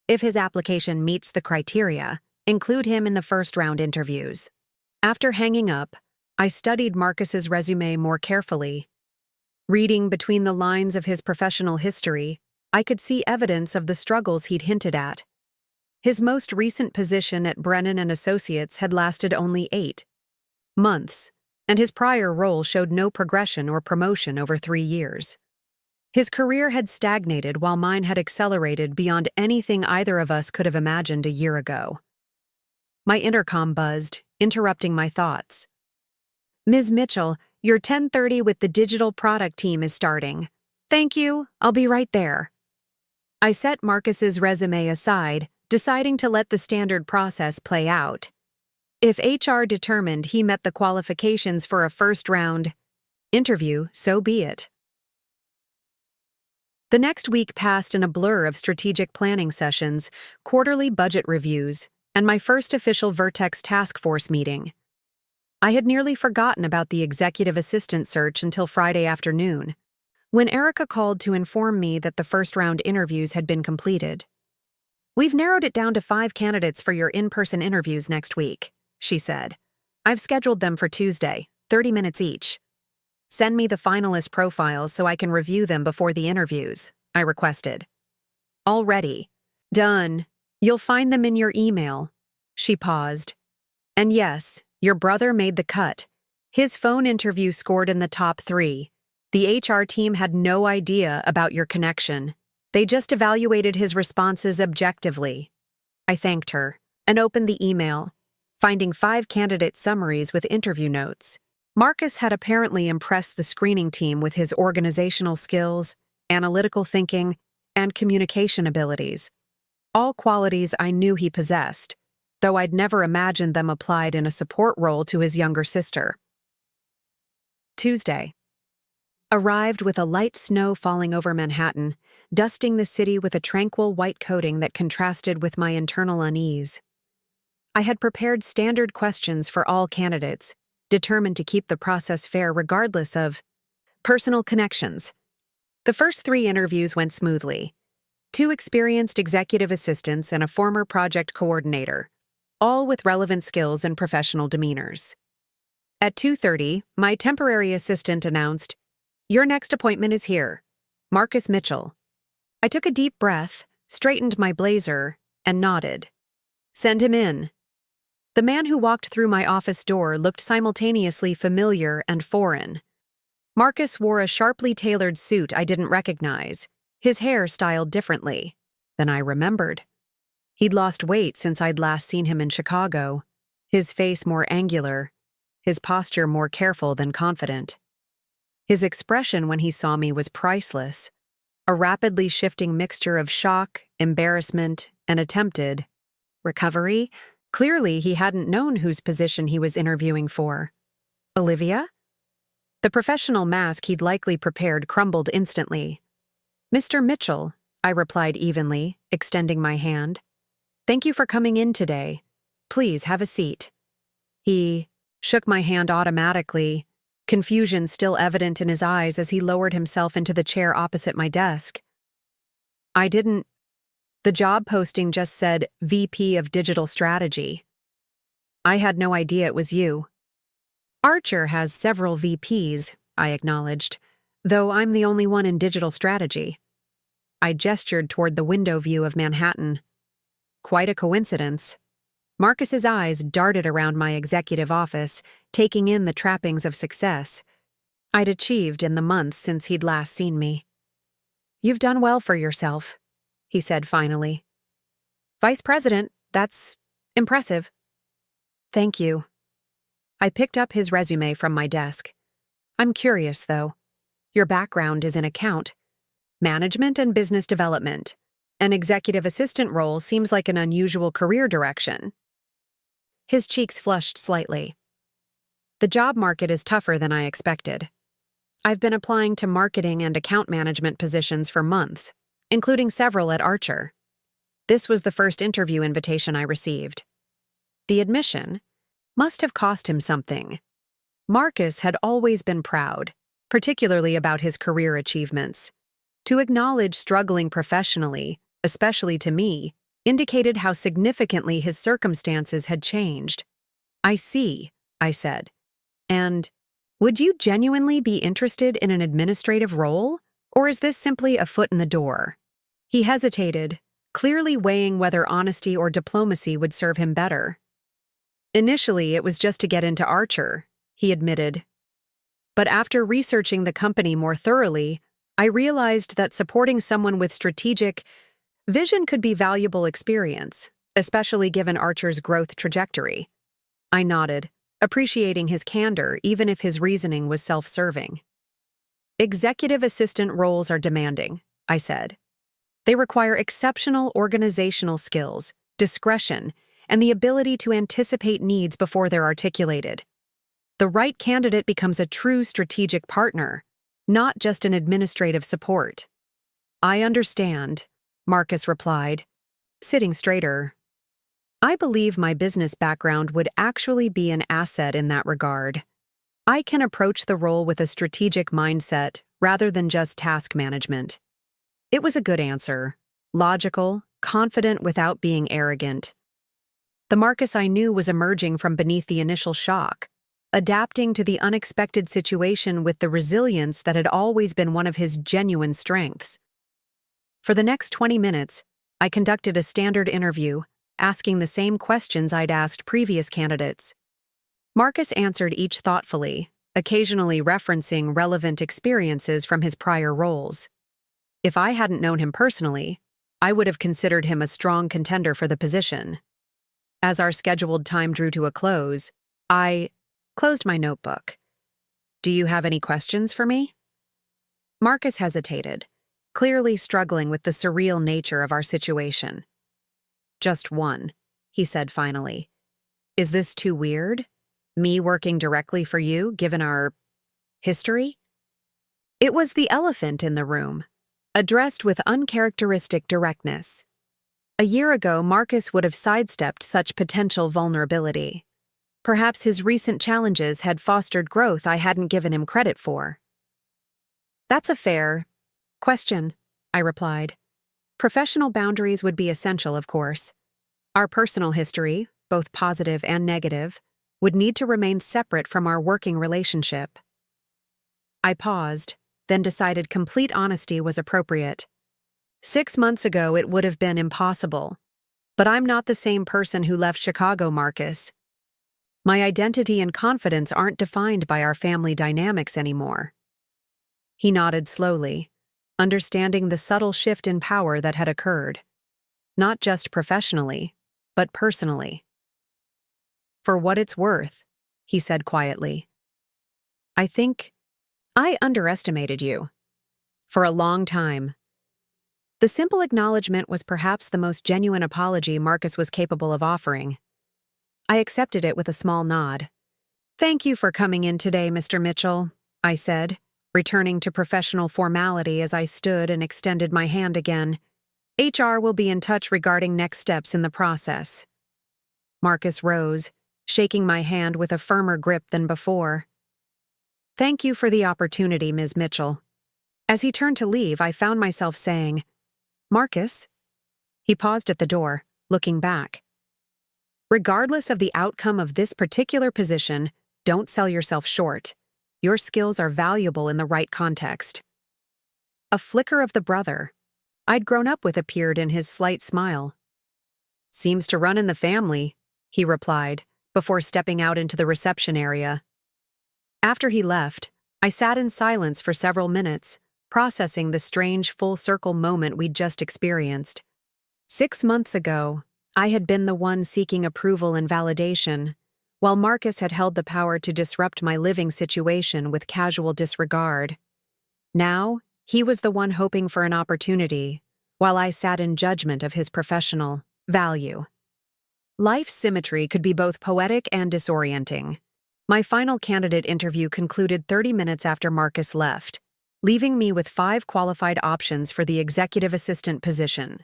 If his application meets the criteria, include him in the first-round interviews. After hanging up, I studied Marcus's resume more carefully. Reading between the lines of his professional history, I could see evidence of the struggles he'd hinted at. His most recent position at Brennan & Associates had lasted only 8 months, and his prior role showed no progression or promotion over 3 years. His career had stagnated while mine had accelerated beyond anything either of us could have imagined a year ago. My intercom buzzed, interrupting my thoughts. Ms. Mitchell, your 10:30 with the digital product team is starting. Thank you, I'll be right there. I set Marcus's resume aside, deciding to let the standard process play out. If HR determined he met the qualifications for a first-round interview, so be it. The next week passed in a blur of strategic planning sessions, quarterly budget reviews, and my first official Vertex task force meeting. I had nearly forgotten about the executive assistant search until Friday afternoon, when Erica called to inform me that the first-round interviews had been completed. We've narrowed it down to 5 candidates for your in-person interviews next week, she said. I've scheduled them for Tuesday, 30 minutes each. Send me the finalist profiles so I can review them before the interviews, I requested. Already. Done. You'll find them in your email. She paused. And yes, your brother made the cut. His phone interview scored in the top 3. The HR team had no idea about your connection. They just evaluated his responses objectively. I thanked her and opened the email, finding 5 candidate summaries with interview notes. Marcus had apparently impressed the screening team with his organizational skills, analytical thinking, and communication abilities. All qualities I knew he possessed, though I'd never imagined them applied in a support role to his younger sister. Tuesday. Arrived with a light snow falling over Manhattan, dusting the city with a tranquil white coating that contrasted with my internal unease. I had prepared standard questions for all candidates, determined to keep the process fair regardless of personal connections. The first 3 interviews went smoothly. 2 experienced executive assistants and a former project coordinator, all with relevant skills and professional demeanors. At 2:30, my temporary assistant announced, "Your next appointment is here, Marcus Mitchell." I took a deep breath, straightened my blazer, and nodded. Send him in. The man who walked through my office door looked simultaneously familiar and foreign. Marcus wore a sharply tailored suit I didn't recognize, his hair styled differently than I remembered. He'd lost weight since I'd last seen him in Chicago, his face more angular, his posture more careful than confident. His expression when he saw me was priceless, a rapidly shifting mixture of shock, embarrassment, and attempted recovery. Clearly, he hadn't known whose position he was interviewing for. Olivia? The professional mask he'd likely prepared crumbled instantly. Mr. Mitchell, I replied evenly, extending my hand. Thank you for coming in today. Please have a seat. He shook my hand automatically, confusion still evident in his eyes as he lowered himself into the chair opposite my desk. I didn't. The job posting just said VP of Digital Strategy. I had no idea it was you. Archer has several VPs, I acknowledged, though I'm the only one in digital strategy. I gestured toward the window view of Manhattan. Quite a coincidence. Marcus's eyes darted around my executive office, taking in the trappings of success I'd achieved in the months since he'd last seen me. "You've done well for yourself," he said finally. "Vice President, that's impressive." "Thank you." I picked up his resume from my desk. "I'm curious, though. Your background is in account, management and business development. An executive assistant role seems like an unusual career direction." His cheeks flushed slightly. "The job market is tougher than I expected. I've been applying to marketing and account management positions for months, including several at Archer. This was the first interview invitation I received." The admission must have cost him something. Marcus had always been proud, particularly about his career achievements. To acknowledge struggling professionally, especially to me, indicated how significantly his circumstances had changed. "I see," I said. "And would you genuinely be interested in an administrative role, or is this simply a foot in the door?" He hesitated, clearly weighing whether honesty or diplomacy would serve him better. "Initially, it was just to get into Archer," he admitted. "But after researching the company more thoroughly, I realized that supporting someone with strategic vision could be valuable experience, especially given Archer's growth trajectory." I nodded, appreciating his candor even if his reasoning was self-serving. "Executive assistant roles are demanding," I said. "They require exceptional organizational skills, discretion, and the ability to anticipate needs before they're articulated. The right candidate becomes a true strategic partner, not just an administrative support." "I understand," Marcus replied, sitting straighter. "I believe my business background would actually be an asset in that regard. I can approach the role with a strategic mindset rather than just task management." It was a good answer, logical, confident without being arrogant. The Marcus I knew was emerging from beneath the initial shock, adapting to the unexpected situation with the resilience that had always been one of his genuine strengths. For the next 20 minutes, I conducted a standard interview, asking the same questions I'd asked previous candidates. Marcus answered each thoughtfully, occasionally referencing relevant experiences from his prior roles. If I hadn't known him personally, I would have considered him a strong contender for the position. As our scheduled time drew to a close, I closed my notebook. "Do you have any questions for me?" Marcus hesitated, clearly struggling with the surreal nature of our situation. "Just one," he said finally. "Is this too weird? Me working directly for you, given our history?" It was the elephant in the room, addressed with uncharacteristic directness. A year ago, Marcus would have sidestepped such potential vulnerability. Perhaps his recent challenges had fostered growth I hadn't given him credit for. "That's a fair question," I replied. "Professional boundaries would be essential, of course. Our personal history, both positive and negative, would need to remain separate from our working relationship." I paused, then decided complete honesty was appropriate. 6 months ago, it would have been impossible. But I'm not the same person who left Chicago, Marcus. My identity and confidence aren't defined by our family dynamics anymore. He nodded slowly, understanding the subtle shift in power that had occurred. Not just professionally, but personally. "For what it's worth," he said quietly, "I think I underestimated you. For a long time." The simple acknowledgement was perhaps the most genuine apology Marcus was capable of offering. I accepted it with a small nod. "Thank you for coming in today, Mr. Mitchell," I said, returning to professional formality as I stood and extended my hand again. "HR will be in touch regarding next steps in the process." Marcus rose, shaking my hand with a firmer grip than before. "Thank you for the opportunity, Ms. Mitchell." As he turned to leave, I found myself saying, "Marcus?" He paused at the door, looking back. "Regardless of the outcome of this particular position, don't sell yourself short. Your skills are valuable in the right context." A flicker of the brother I'd grown up with appeared in his slight smile. "Seems to run in the family," he replied, before stepping out into the reception area. After he left, I sat in silence for several minutes, processing the strange full-circle moment we'd just experienced. 6 months ago, I had been the one seeking approval and validation, while Marcus had held the power to disrupt my living situation with casual disregard. Now, he was the one hoping for an opportunity, while I sat in judgment of his professional value. Life's symmetry could be both poetic and disorienting. My final candidate interview concluded 30 minutes after Marcus left, leaving me with 5 qualified options for the executive assistant position.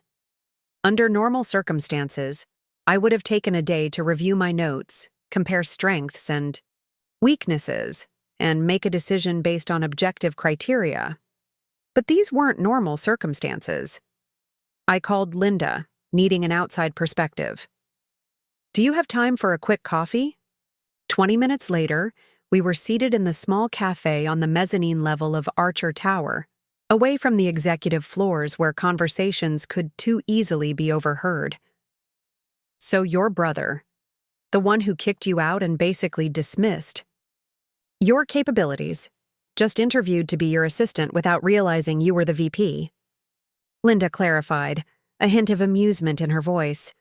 Under normal circumstances, I would have taken a day to review my notes, compare strengths and weaknesses, and make a decision based on objective criteria. But these weren't normal circumstances. I called Linda, needing an outside perspective. "Do you have time for a quick coffee?" 20 minutes later, we were seated in the small cafe on the mezzanine level of Archer Tower, away from the executive floors where conversations could too easily be overheard. "So your brother, the one who kicked you out and basically dismissed your capabilities, just interviewed to be your assistant without realizing you were the VP." Linda clarified, a hint of amusement in her voice.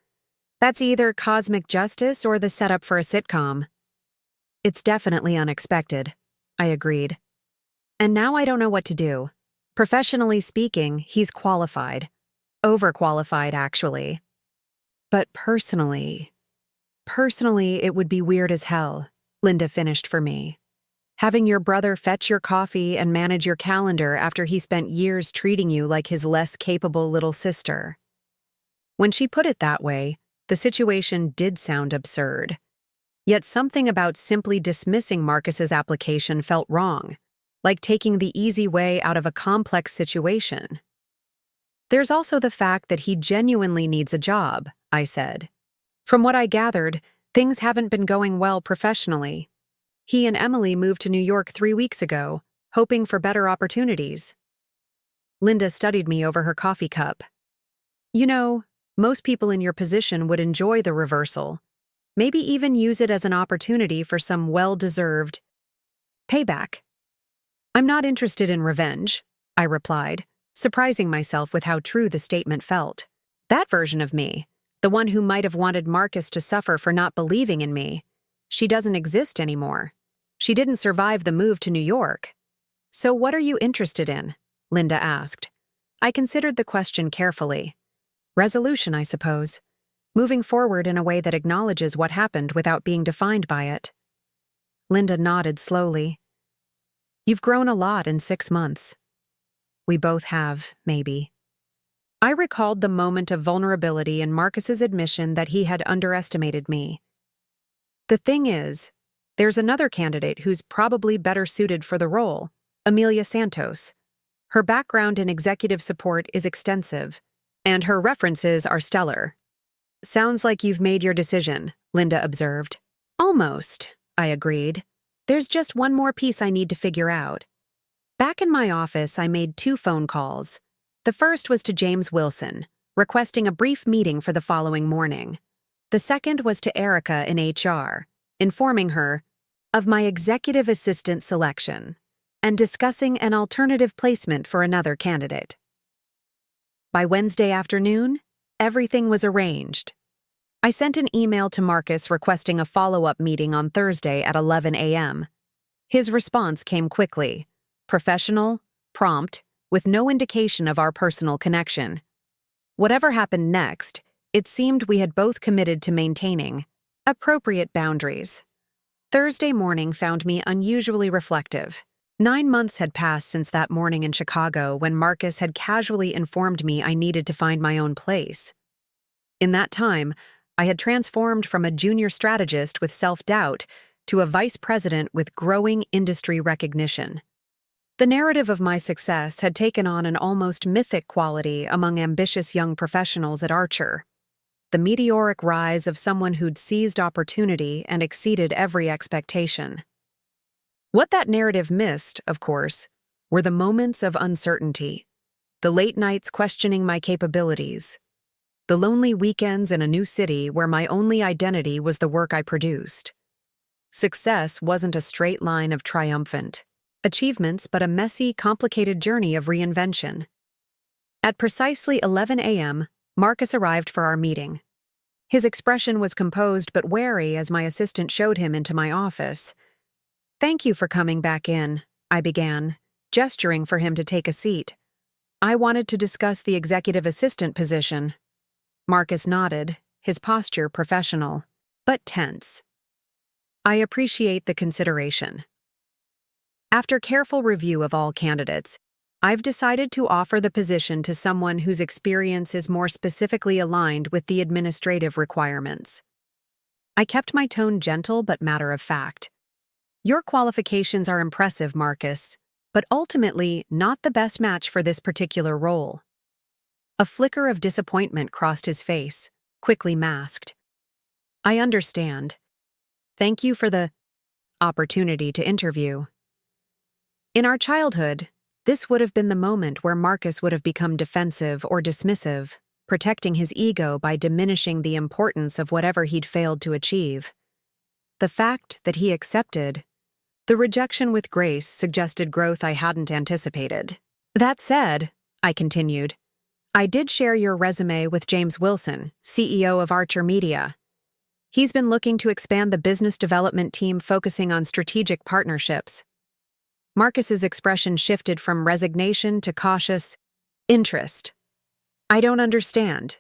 "That's either cosmic justice or the setup for a sitcom." "It's definitely unexpected," I agreed. "And now I don't know what to do. Professionally speaking, he's qualified. Overqualified, actually. But personally, it would be weird as hell," Linda finished for me. "Having your brother fetch your coffee and manage your calendar after he spent years treating you like his less capable little sister." When she put it that way, the situation did sound absurd. Yet something about simply dismissing Marcus's application felt wrong, like taking the easy way out of a complex situation. "There's also the fact that he genuinely needs a job," I said. "From what I gathered, things haven't been going well professionally. He and Emily moved to New York 3 weeks ago, hoping for better opportunities." Linda studied me over her coffee cup. "You know, most people in your position would enjoy the reversal. Maybe even use it as an opportunity for some well-deserved payback." "I'm not interested in revenge," I replied, surprising myself with how true the statement felt. That version of me, the one who might have wanted Marcus to suffer for not believing in me, she doesn't exist anymore. She didn't survive the move to New York. "So what are you interested in?" Linda asked. I considered the question carefully. Resolution, I suppose. Moving forward in a way that acknowledges what happened without being defined by it. Linda nodded slowly. "You've grown a lot in 6 months." "We both have, maybe." I recalled the moment of vulnerability in Marcus's admission that he had underestimated me. "The thing is, there's another candidate who's probably better suited for the role, Amelia Santos. Her background in executive support is extensive, and her references are stellar." "Sounds like you've made your decision," Linda observed. "Almost," I agreed. "There's just one more piece I need to figure out." Back in my office, I made 2 phone calls. The first was to James Wilson, requesting a brief meeting for the following morning. The second was to Erica in HR, informing her of my executive assistant selection and discussing an alternative placement for another candidate. By Wednesday afternoon, everything was arranged. I sent an email to Marcus requesting a follow-up meeting on Thursday at 11 a.m. His response came quickly, professional, prompt, with no indication of our personal connection. Whatever happened next, it seemed we had both committed to maintaining appropriate boundaries. Thursday morning found me unusually reflective. 9 months had passed since that morning in Chicago when Marcus had casually informed me I needed to find my own place. In that time, I had transformed from a junior strategist with self-doubt to a vice president with growing industry recognition. The narrative of my success had taken on an almost mythic quality among ambitious young professionals at Archer. The meteoric rise of someone who'd seized opportunity and exceeded every expectation. What that narrative missed, of course, were the moments of uncertainty, the late nights questioning my capabilities, the lonely weekends in a new city where my only identity was the work I produced. Success wasn't a straight line of triumphant achievements, but a messy, complicated journey of reinvention. At precisely 11 a.m., Marcus arrived for our meeting. His expression was composed but wary as my assistant showed him into my office. "Thank you for coming back in," I began, gesturing for him to take a seat. "I wanted to discuss the executive assistant position." Marcus nodded, his posture professional, but tense. "I appreciate the consideration. After careful review of all candidates, I've decided to offer the position to someone whose experience is more specifically aligned with the administrative requirements." I kept my tone gentle but matter-of-fact. "Your qualifications are impressive, Marcus, but ultimately not the best match for this particular role." A flicker of disappointment crossed his face, quickly masked. "I understand. Thank you for the opportunity to interview." In our childhood, this would have been the moment where Marcus would have become defensive or dismissive, protecting his ego by diminishing the importance of whatever he'd failed to achieve. The fact that he accepted the rejection with grace suggested growth I hadn't anticipated. "That said," I continued, "I did share your resume with James Wilson, CEO of Archer Media. He's been looking to expand the business development team focusing on strategic partnerships." Marcus's expression shifted from resignation to cautious interest. "I don't understand.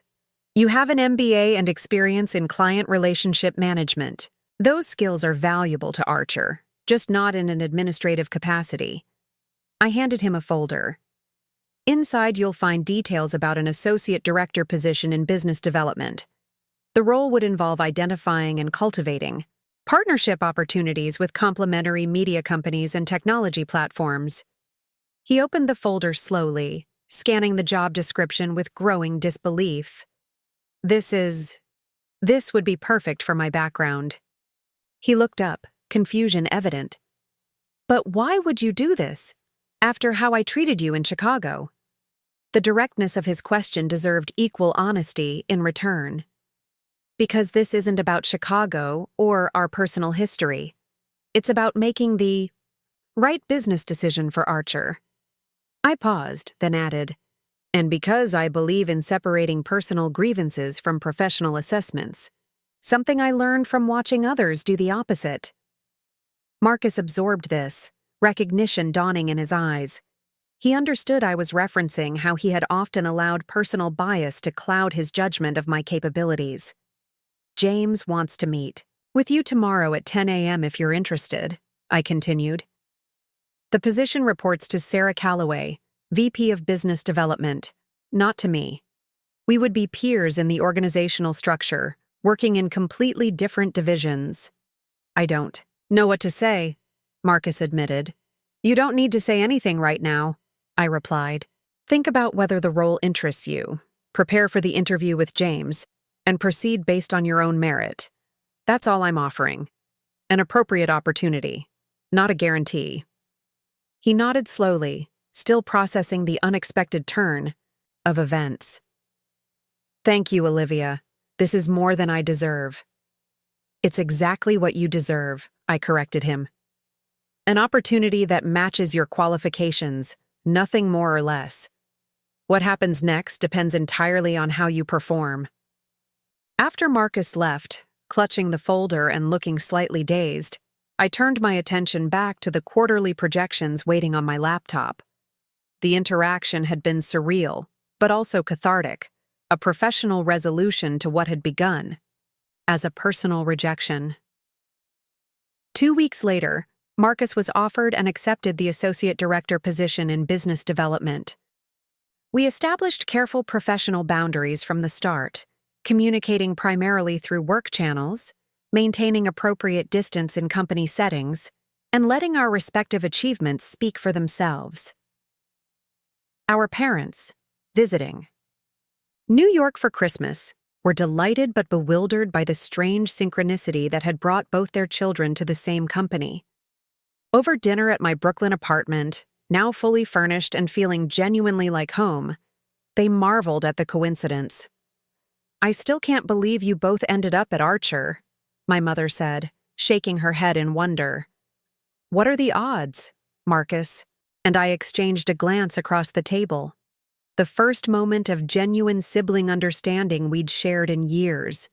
You have an MBA and experience in client relationship management. Those skills are valuable to Archer, just not in an administrative capacity." I handed him a folder. "Inside you'll find details about an associate director position in business development. The role would involve identifying and cultivating partnership opportunities with complementary media companies and technology platforms." He opened the folder slowly, scanning the job description with growing disbelief. This would be perfect for my background." He looked up, confusion evident. "But why would you do this, after how I treated you in Chicago?" The directness of his question deserved equal honesty in return. "Because this isn't about Chicago or our personal history. It's about making the right business decision for Archer." I paused, then added, "And because I believe in separating personal grievances from professional assessments, something I learned from watching others do the opposite." Marcus absorbed this, recognition dawning in his eyes. He understood I was referencing how he had often allowed personal bias to cloud his judgment of my capabilities. "James wants to meet with you tomorrow at 10 a.m. if you're interested," I continued. "The position reports to Sarah Calloway, VP of Business Development, not to me. We would be peers in the organizational structure, working in completely different divisions." "I don't know what to say," Marcus admitted. "You don't need to say anything right now," I replied. "Think about whether the role interests you, prepare for the interview with James, and proceed based on your own merit. That's all I'm offering. An appropriate opportunity, not a guarantee." He nodded slowly, still processing the unexpected turn of events. "Thank you, Olivia. This is more than I deserve." "It's exactly what you deserve," I corrected him. "An opportunity that matches your qualifications, nothing more or less. What happens next depends entirely on how you perform." After Marcus left, clutching the folder and looking slightly dazed, I turned my attention back to the quarterly projections waiting on my laptop. The interaction had been surreal, but also cathartic, a professional resolution to what had begun as a personal rejection. 2 weeks later, Marcus was offered and accepted the associate director position in business development. We established careful professional boundaries from the start, communicating primarily through work channels, maintaining appropriate distance in company settings, and letting our respective achievements speak for themselves. Our parents, visiting. New York for Christmas, were delighted but bewildered by the strange synchronicity that had brought both their children to the same company. Over dinner at my Brooklyn apartment, now fully furnished and feeling genuinely like home, they marveled at the coincidence. "I still can't believe you both ended up at Archer," my mother said, shaking her head in wonder. "What are the odds?" Marcus and I exchanged a glance across the table. The first moment of genuine sibling understanding we'd shared in years.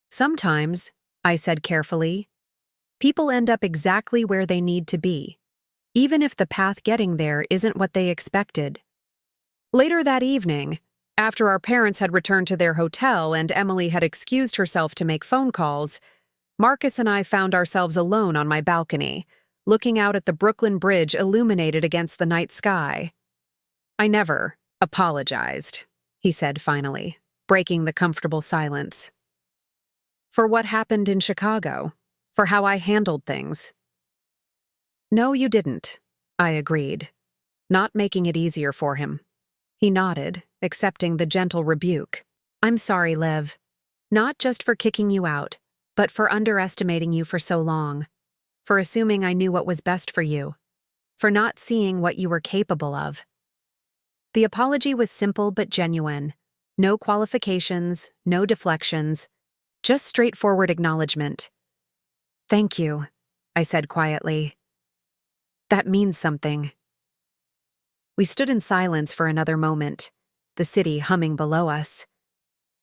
"Sometimes," I said carefully, "people end up exactly where they need to be, even if the path getting there isn't what they expected." Later that evening, after our parents had returned to their hotel and Emily had excused herself to make phone calls, Marcus and I found ourselves alone on my balcony, looking out at the Brooklyn Bridge illuminated against the night sky. "I never apologized," he said finally, breaking the comfortable silence. "For what happened in Chicago, for how I handled things." "No, you didn't," I agreed, not making it easier for him. He nodded, accepting the gentle rebuke. "I'm sorry, Liv. Not just for kicking you out, but for underestimating you for so long. For assuming I knew what was best for you. For not seeing what you were capable of." The apology was simple but genuine. No qualifications, no deflections, just straightforward acknowledgement. "Thank you," I said quietly. "That means something." We stood in silence for another moment, the city humming below us.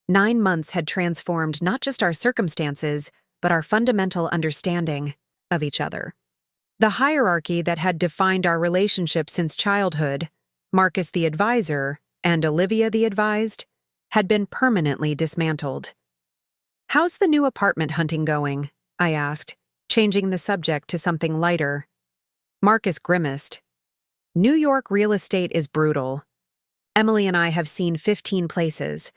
9 months had transformed not just our circumstances, but our fundamental understanding of each other. The hierarchy that had defined our relationship since childhood, Marcus the advisor and Olivia the advised, had been permanently dismantled. "How's the new apartment hunting going?" I asked, changing the subject to something lighter. Marcus grimaced. "New York real estate is brutal. Emily and I have seen 15 places,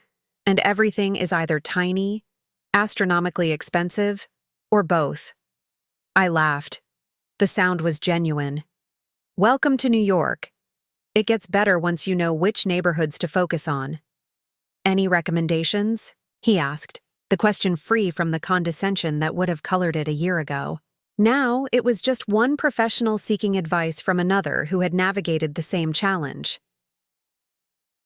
and everything is either tiny, astronomically expensive, or both." I laughed. The sound was genuine. "Welcome to New York. It gets better once you know which neighborhoods to focus on." "Any recommendations?" he asked, the question free from the condescension that would have colored it a year ago. Now, it was just one professional seeking advice from another who had navigated the same challenge.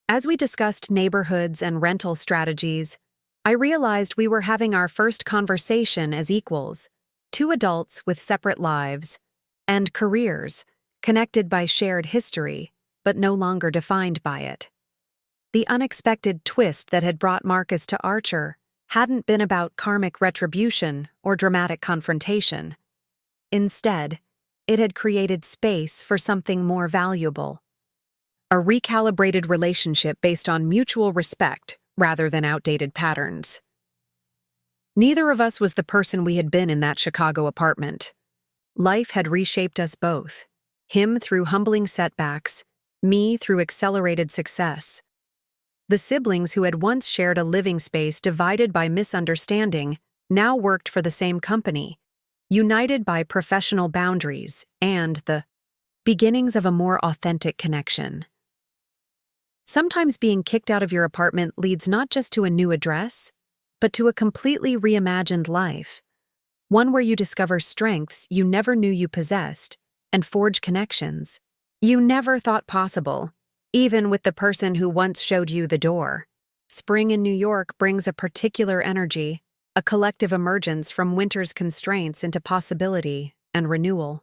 As we discussed neighborhoods and rental strategies, I realized we were having our first conversation as equals, two adults with separate lives and careers, connected by shared history, but no longer defined by it. The unexpected twist that had brought Marcus to Archer hadn't been about karmic retribution or dramatic confrontation. Instead, it had created space for something more valuable. A recalibrated relationship based on mutual respect rather than outdated patterns. Neither of us was the person we had been in that Chicago apartment. Life had reshaped us both, him through humbling setbacks, me through accelerated success. The siblings who had once shared a living space divided by misunderstanding now worked for the same company, united by professional boundaries and the beginnings of a more authentic connection. Sometimes being kicked out of your apartment leads not just to a new address, but to a completely reimagined life, one where you discover strengths you never knew you possessed and forge connections you never thought possible, even with the person who once showed you the door. Spring in New York brings a particular energy, a collective emergence from winter's constraints into possibility and renewal.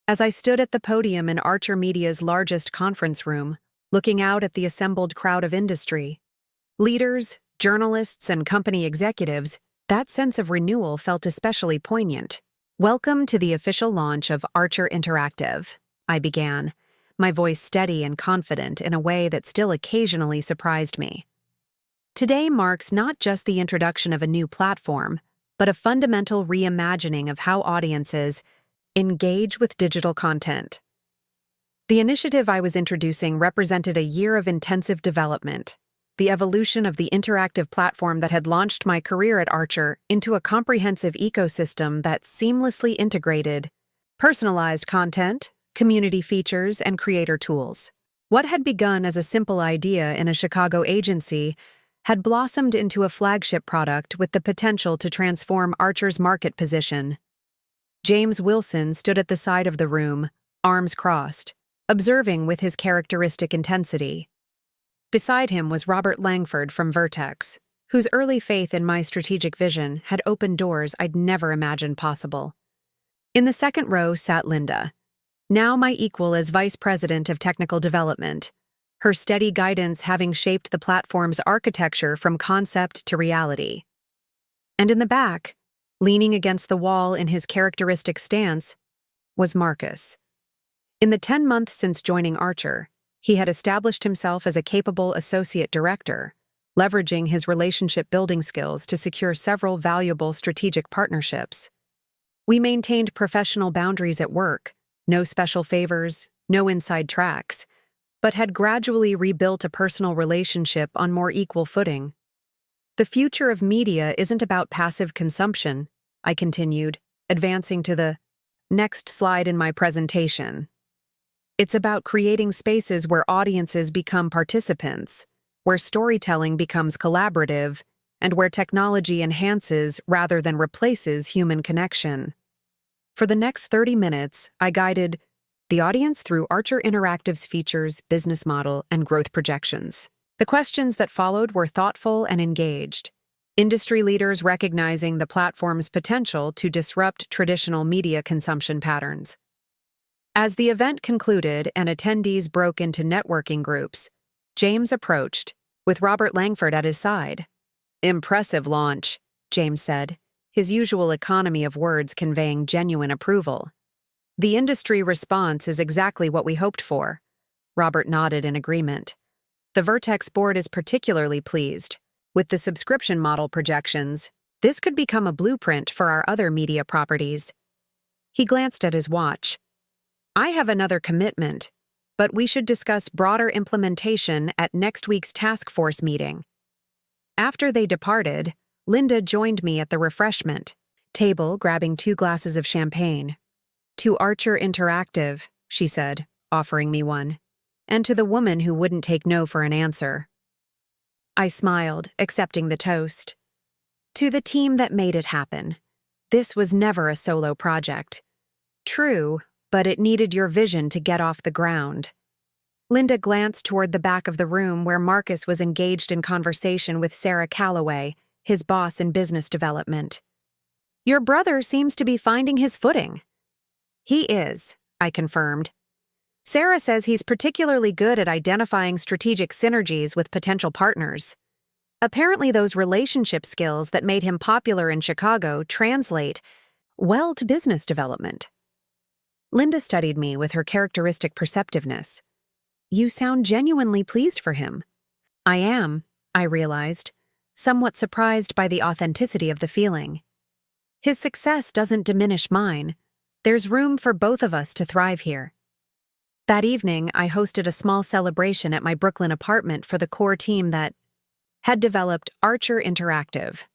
As I stood at the podium in Archer Media's largest conference room, looking out at the assembled crowd of industry, leaders, journalists, and company executives, that sense of renewal felt especially poignant. "Welcome to the official launch of Archer Interactive," I began, my voice steady and confident in a way that still occasionally surprised me. "Today marks not just the introduction of a new platform, but a fundamental reimagining of how audiences engage with digital content." The initiative I was introducing represented a year of intensive development, the evolution of the interactive platform that had launched my career at Archer into a comprehensive ecosystem that seamlessly integrated personalized content, community features, and creator tools. What had begun as a simple idea in a Chicago agency had blossomed into a flagship product with the potential to transform Archer's market position. James Wilson stood at the side of the room, arms crossed, observing with his characteristic intensity. Beside him was Robert Langford from Vertex, whose early faith in my strategic vision had opened doors I'd never imagined possible. In the second row sat Linda, now my equal as Vice President of Technical Development, her steady guidance having shaped the platform's architecture from concept to reality. And in the back, leaning against the wall in his characteristic stance, was Marcus. In the 10 months since joining Archer, he had established himself as a capable associate director, leveraging his relationship-building skills to secure several valuable strategic partnerships. We maintained professional boundaries at work, no special favors, no inside tracks, but had gradually rebuilt a personal relationship on more equal footing. The future of media isn't about passive consumption, I continued, advancing to the next slide in my presentation. It's about creating spaces where audiences become participants, where storytelling becomes collaborative, and where technology enhances rather than replaces human connection. For the next 30 minutes, I guided the audience through Archer Interactive's features, business model, and growth projections. The questions that followed were thoughtful and engaged, industry leaders recognizing the platform's potential to disrupt traditional media consumption patterns. As the event concluded and attendees broke into networking groups, James approached, with Robert Langford at his side. "Impressive launch," James said, his usual economy of words conveying genuine approval. "The industry response is exactly what we hoped for." Robert nodded in agreement. "The Vertex board is particularly pleased. With the subscription model projections, this could become a blueprint for our other media properties." He glanced at his watch. "I have another commitment, but we should discuss broader implementation at next week's task force meeting." After they departed, Linda joined me at the refreshment table, grabbing 2 glasses of champagne. "To Archer Interactive," she said, offering me one, "and to the woman who wouldn't take no for an answer." I smiled, accepting the toast. "To the team that made it happen. This was never a solo project. True, but it needed your vision to get off the ground." Linda glanced toward the back of the room where Marcus was engaged in conversation with Sarah Calloway, his boss in business development. "Your brother seems to be finding his footing." "He is," I confirmed. "Sarah says he's particularly good at identifying strategic synergies with potential partners. Apparently those relationship skills that made him popular in Chicago translate well to business development." Linda studied me with her characteristic perceptiveness. "You sound genuinely pleased for him." "I am," I realized, somewhat surprised by the authenticity of the feeling. "His success doesn't diminish mine. There's room for both of us to thrive here." That evening, I hosted a small celebration at my Brooklyn apartment for the core team that had developed Archer Interactive.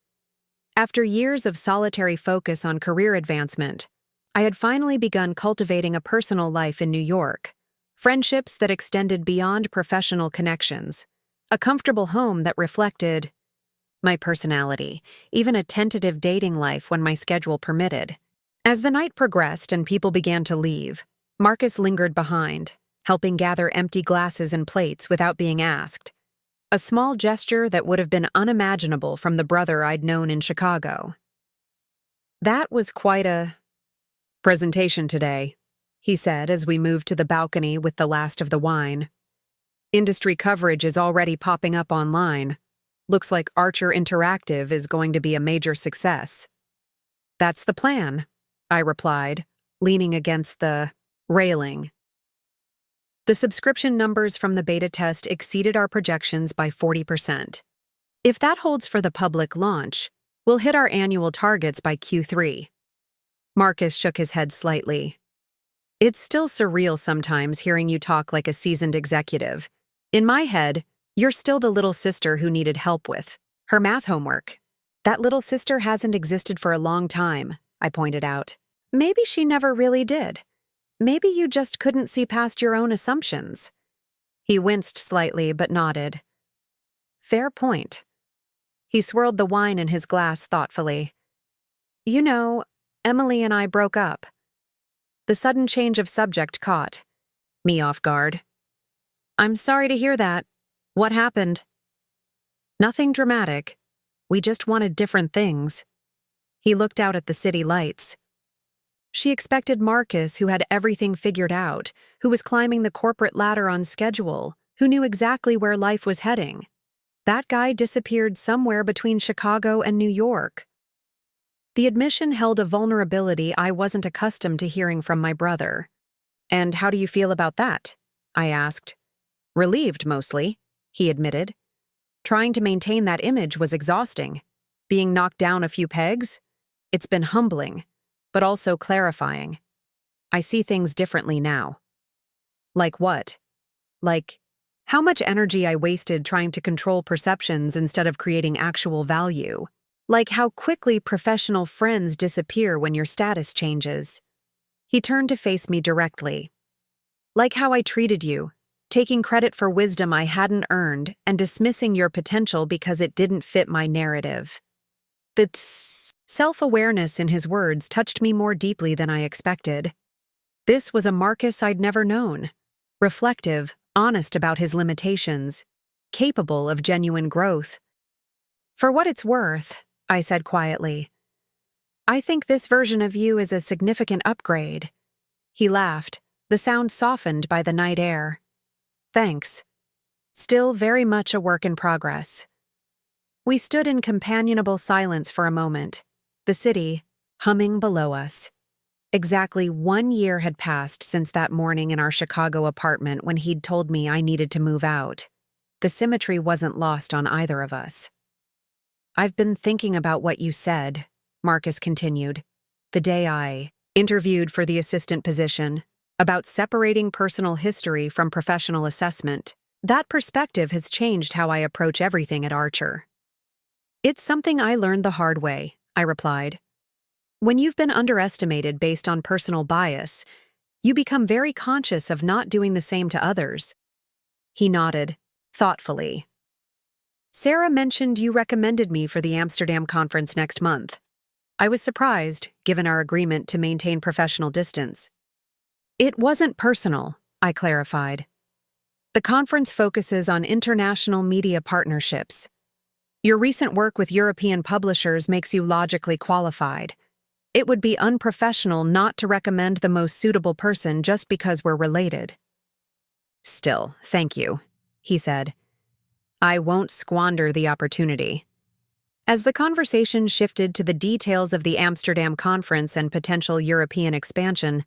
After years of solitary focus on career advancement, I had finally begun cultivating a personal life in New York, friendships that extended beyond professional connections, a comfortable home that reflected my personality, even a tentative dating life when my schedule permitted. As the night progressed and people began to leave, Marcus lingered behind, helping gather empty glasses and plates without being asked, a small gesture that would have been unimaginable from the brother I'd known in Chicago. "That was quite a presentation today," he said as we moved to the balcony with the last of the wine. "Industry coverage is already popping up online. Looks like Archer Interactive is going to be a major success." "That's the plan," I replied, leaning against the railing. The subscription numbers from the beta test exceeded our projections by 40%. If that holds for the public launch, we'll hit our annual targets by Q3. Marcus shook his head slightly. "It's still surreal sometimes hearing you talk like a seasoned executive. In my head, You're still the little sister who needed help with her math homework. That little sister hasn't existed for a long time, I pointed out. Maybe she never really did. Maybe you just couldn't see past your own assumptions. He winced slightly but nodded. Fair point. He swirled the wine in his glass thoughtfully. You know, Emily and I broke up. The sudden change of subject caught me off guard. I'm sorry to hear that. What happened? Nothing dramatic. We just wanted different things. He looked out at the city lights. She expected Marcus, who had everything figured out, who was climbing the corporate ladder on schedule, who knew exactly where life was heading. That guy disappeared somewhere between Chicago and New York. The admission held a vulnerability I wasn't accustomed to hearing from my brother. And how do you feel about that? I asked. Relieved, mostly, he admitted. Trying to maintain that image was exhausting. Being knocked down a few pegs? It's been humbling, but also clarifying. I see things differently now. Like what? Like how much energy I wasted trying to control perceptions instead of creating actual value. Like how quickly professional friends disappear when your status changes. He turned to face me directly. Like how I treated you, taking credit for wisdom I hadn't earned and dismissing your potential because it didn't fit my narrative. The self-awareness in his words touched me more deeply than I expected. This was a Marcus I'd never known. Reflective, honest about his limitations, capable of genuine growth. For what it's worth, I said quietly, I think this version of you is a significant upgrade. He laughed, the sound softened by the night air. Thanks. Still very much a work in progress. We stood in companionable silence for a moment, the city humming below us. Exactly 1 year had passed since that morning in our Chicago apartment when he'd told me I needed to move out. The symmetry wasn't lost on either of us. I've been thinking about what you said, Marcus continued, the day I interviewed for the assistant position, about separating personal history from professional assessment. That perspective has changed how I approach everything at Archer. It's something I learned the hard way, I replied. When you've been underestimated based on personal bias, you become very conscious of not doing the same to others. He nodded, thoughtfully. Sarah mentioned you recommended me for the Amsterdam conference next month. I was surprised, given our agreement to maintain professional distance. It wasn't personal, I clarified. The conference focuses on international media partnerships. Your recent work with European publishers makes you logically qualified. It would be unprofessional not to recommend the most suitable person just because we're related. Still, thank you, he said. I won't squander the opportunity. As the conversation shifted to the details of the Amsterdam conference and potential European expansion,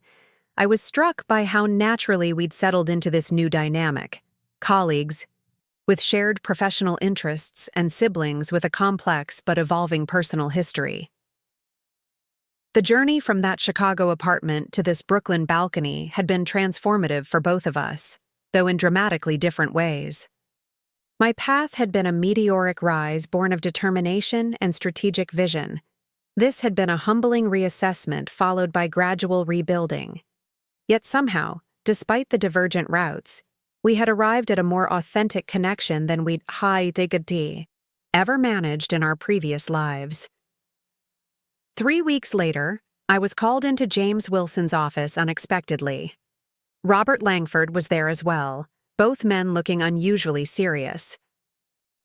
I was struck by how naturally we'd settled into this new dynamic. Colleagues, with shared professional interests, and siblings with a complex but evolving personal history. The journey from that Chicago apartment to this Brooklyn balcony had been transformative for both of us, though in dramatically different ways. My path had been a meteoric rise born of determination and strategic vision. This had been a humbling reassessment followed by gradual rebuilding. Yet somehow, despite the divergent routes, we had arrived at a more authentic connection than we'd ever managed in our previous lives. 3 weeks later, I was called into James Wilson's office unexpectedly. Robert Langford was there as well, both men looking unusually serious.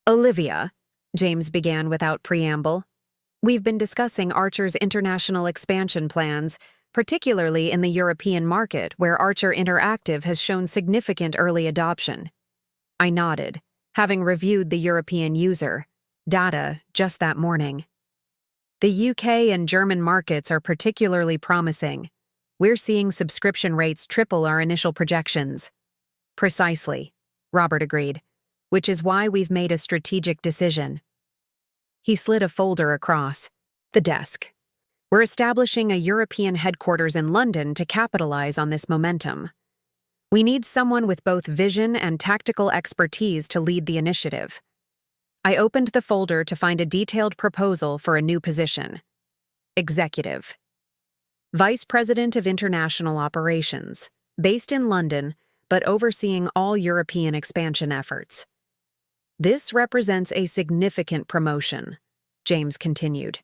Olivia, James began without preamble, we've been discussing Archer's international expansion plans, particularly in the European market where Archer Interactive has shown significant early adoption. I nodded, having reviewed the European user data just that morning. The UK and German markets are particularly promising. We're seeing subscription rates triple our initial projections. Precisely, Robert agreed, which is why we've made a strategic decision. He slid a folder across the desk. We're establishing a European headquarters in London to capitalize on this momentum. We need someone with both vision and tactical expertise to lead the initiative. I opened the folder to find a detailed proposal for a new position. Executive. Vice President of International Operations, based in London, but overseeing all European expansion efforts. This represents a significant promotion, James continued.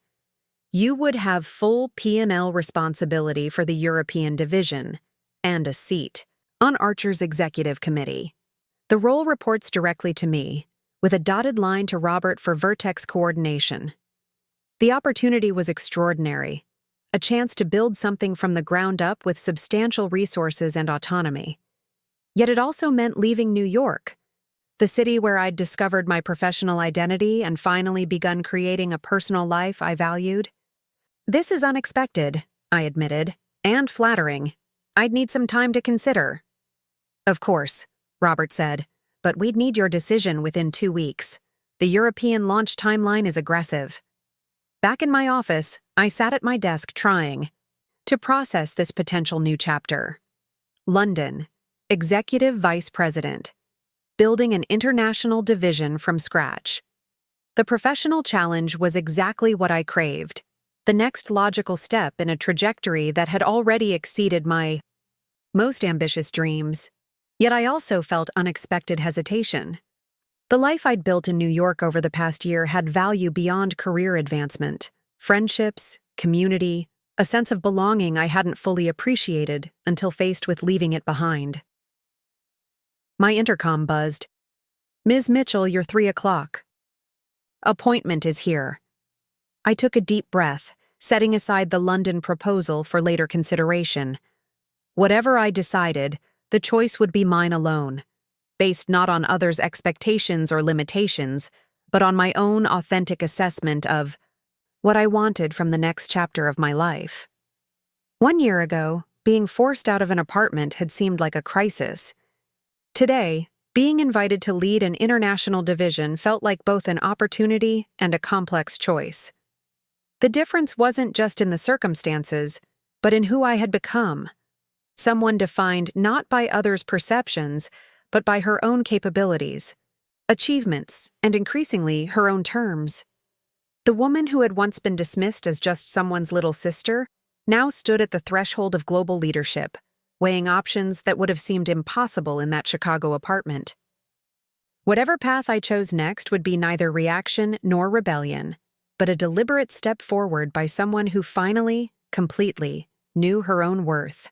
You would have full P&L responsibility for the European division and a seat on Archer's executive committee. The role reports directly to me, with a dotted line to Robert for Vertex coordination. The opportunity was extraordinary, a chance to build something from the ground up with substantial resources and autonomy. Yet it also meant leaving New York, the city where I'd discovered my professional identity and finally begun creating a personal life I valued. This is unexpected, I admitted, and flattering. I'd need some time to consider. Of course, Robert said, but we'd need your decision within 2 weeks. The European launch timeline is aggressive. Back in my office, I sat at my desk trying to process this potential new chapter. London, Executive Vice President, building an international division from scratch. The professional challenge was exactly what I craved, the next logical step in a trajectory that had already exceeded my most ambitious dreams. Yet I also felt unexpected hesitation. The life I'd built in New York over the past year had value beyond career advancement, friendships, community, a sense of belonging I hadn't fully appreciated until faced with leaving it behind. My intercom buzzed. Ms. Mitchell, you're 3 o'clock. Appointment is here. I took a deep breath, setting aside the London proposal for later consideration. Whatever I decided, the choice would be mine alone, based not on others' expectations or limitations, but on my own authentic assessment of what I wanted from the next chapter of my life. 1 year ago, being forced out of an apartment had seemed like a crisis. Today, being invited to lead an international division felt like both an opportunity and a complex choice. The difference wasn't just in the circumstances, but in who I had become. Someone defined not by others' perceptions, but by her own capabilities, achievements, and increasingly her own terms. The woman who had once been dismissed as just someone's little sister now stood at the threshold of global leadership, weighing options that would have seemed impossible in that Chicago apartment. Whatever path I chose next would be neither reaction nor rebellion, but a deliberate step forward by someone who finally, completely, knew her own worth.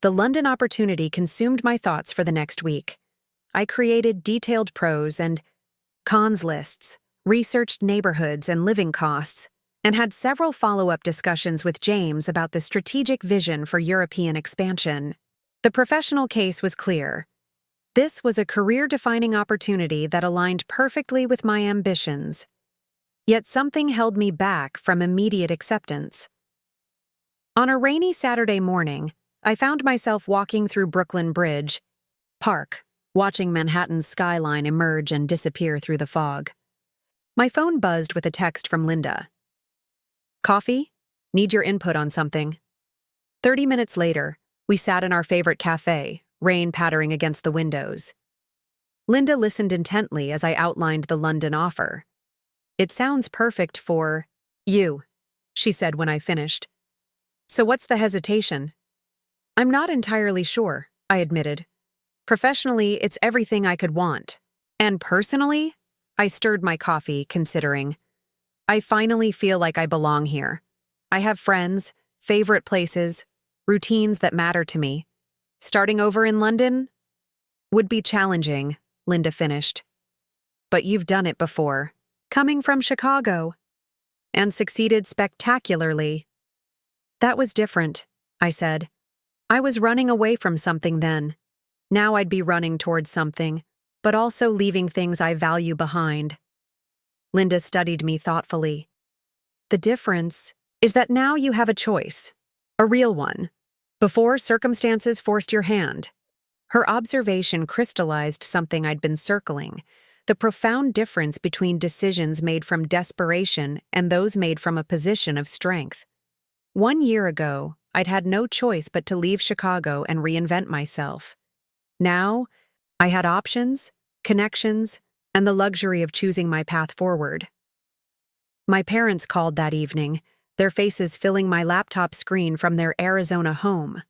The London opportunity consumed my thoughts for the next week. I created detailed pros and cons lists, researched neighborhoods and living costs, and had several follow-up discussions with James about the strategic vision for European expansion. The professional case was clear. This was a career-defining opportunity that aligned perfectly with my ambitions. Yet something held me back from immediate acceptance. On a rainy Saturday morning, I found myself walking through Brooklyn Bridge Park, watching Manhattan's skyline emerge and disappear through the fog. My phone buzzed with a text from Linda. Coffee? Need your input on something. 30 minutes later, we sat in our favorite cafe, rain pattering against the windows. Linda listened intently as I outlined the London offer. It sounds perfect for you, she said when I finished. So what's the hesitation? I'm not entirely sure, I admitted. Professionally, it's everything I could want. And personally, I stirred my coffee, considering. I finally feel like I belong here. I have friends, favorite places, routines that matter to me. Starting over in London would be challenging, Linda finished. But you've done it before, coming from Chicago, and succeeded spectacularly. That was different, I said. I was running away from something then. Now I'd be running towards something, but also leaving things I value behind. Linda studied me thoughtfully. The difference is that now you have a choice, a real one. Before, circumstances forced your hand. Her observation crystallized something I'd been circling, the profound difference between decisions made from desperation and those made from a position of strength. 1 year ago, I'd had no choice but to leave Chicago and reinvent myself. Now, I had options, connections, and the luxury of choosing my path forward. My parents called that evening, their faces filling my laptop screen from their Arizona home.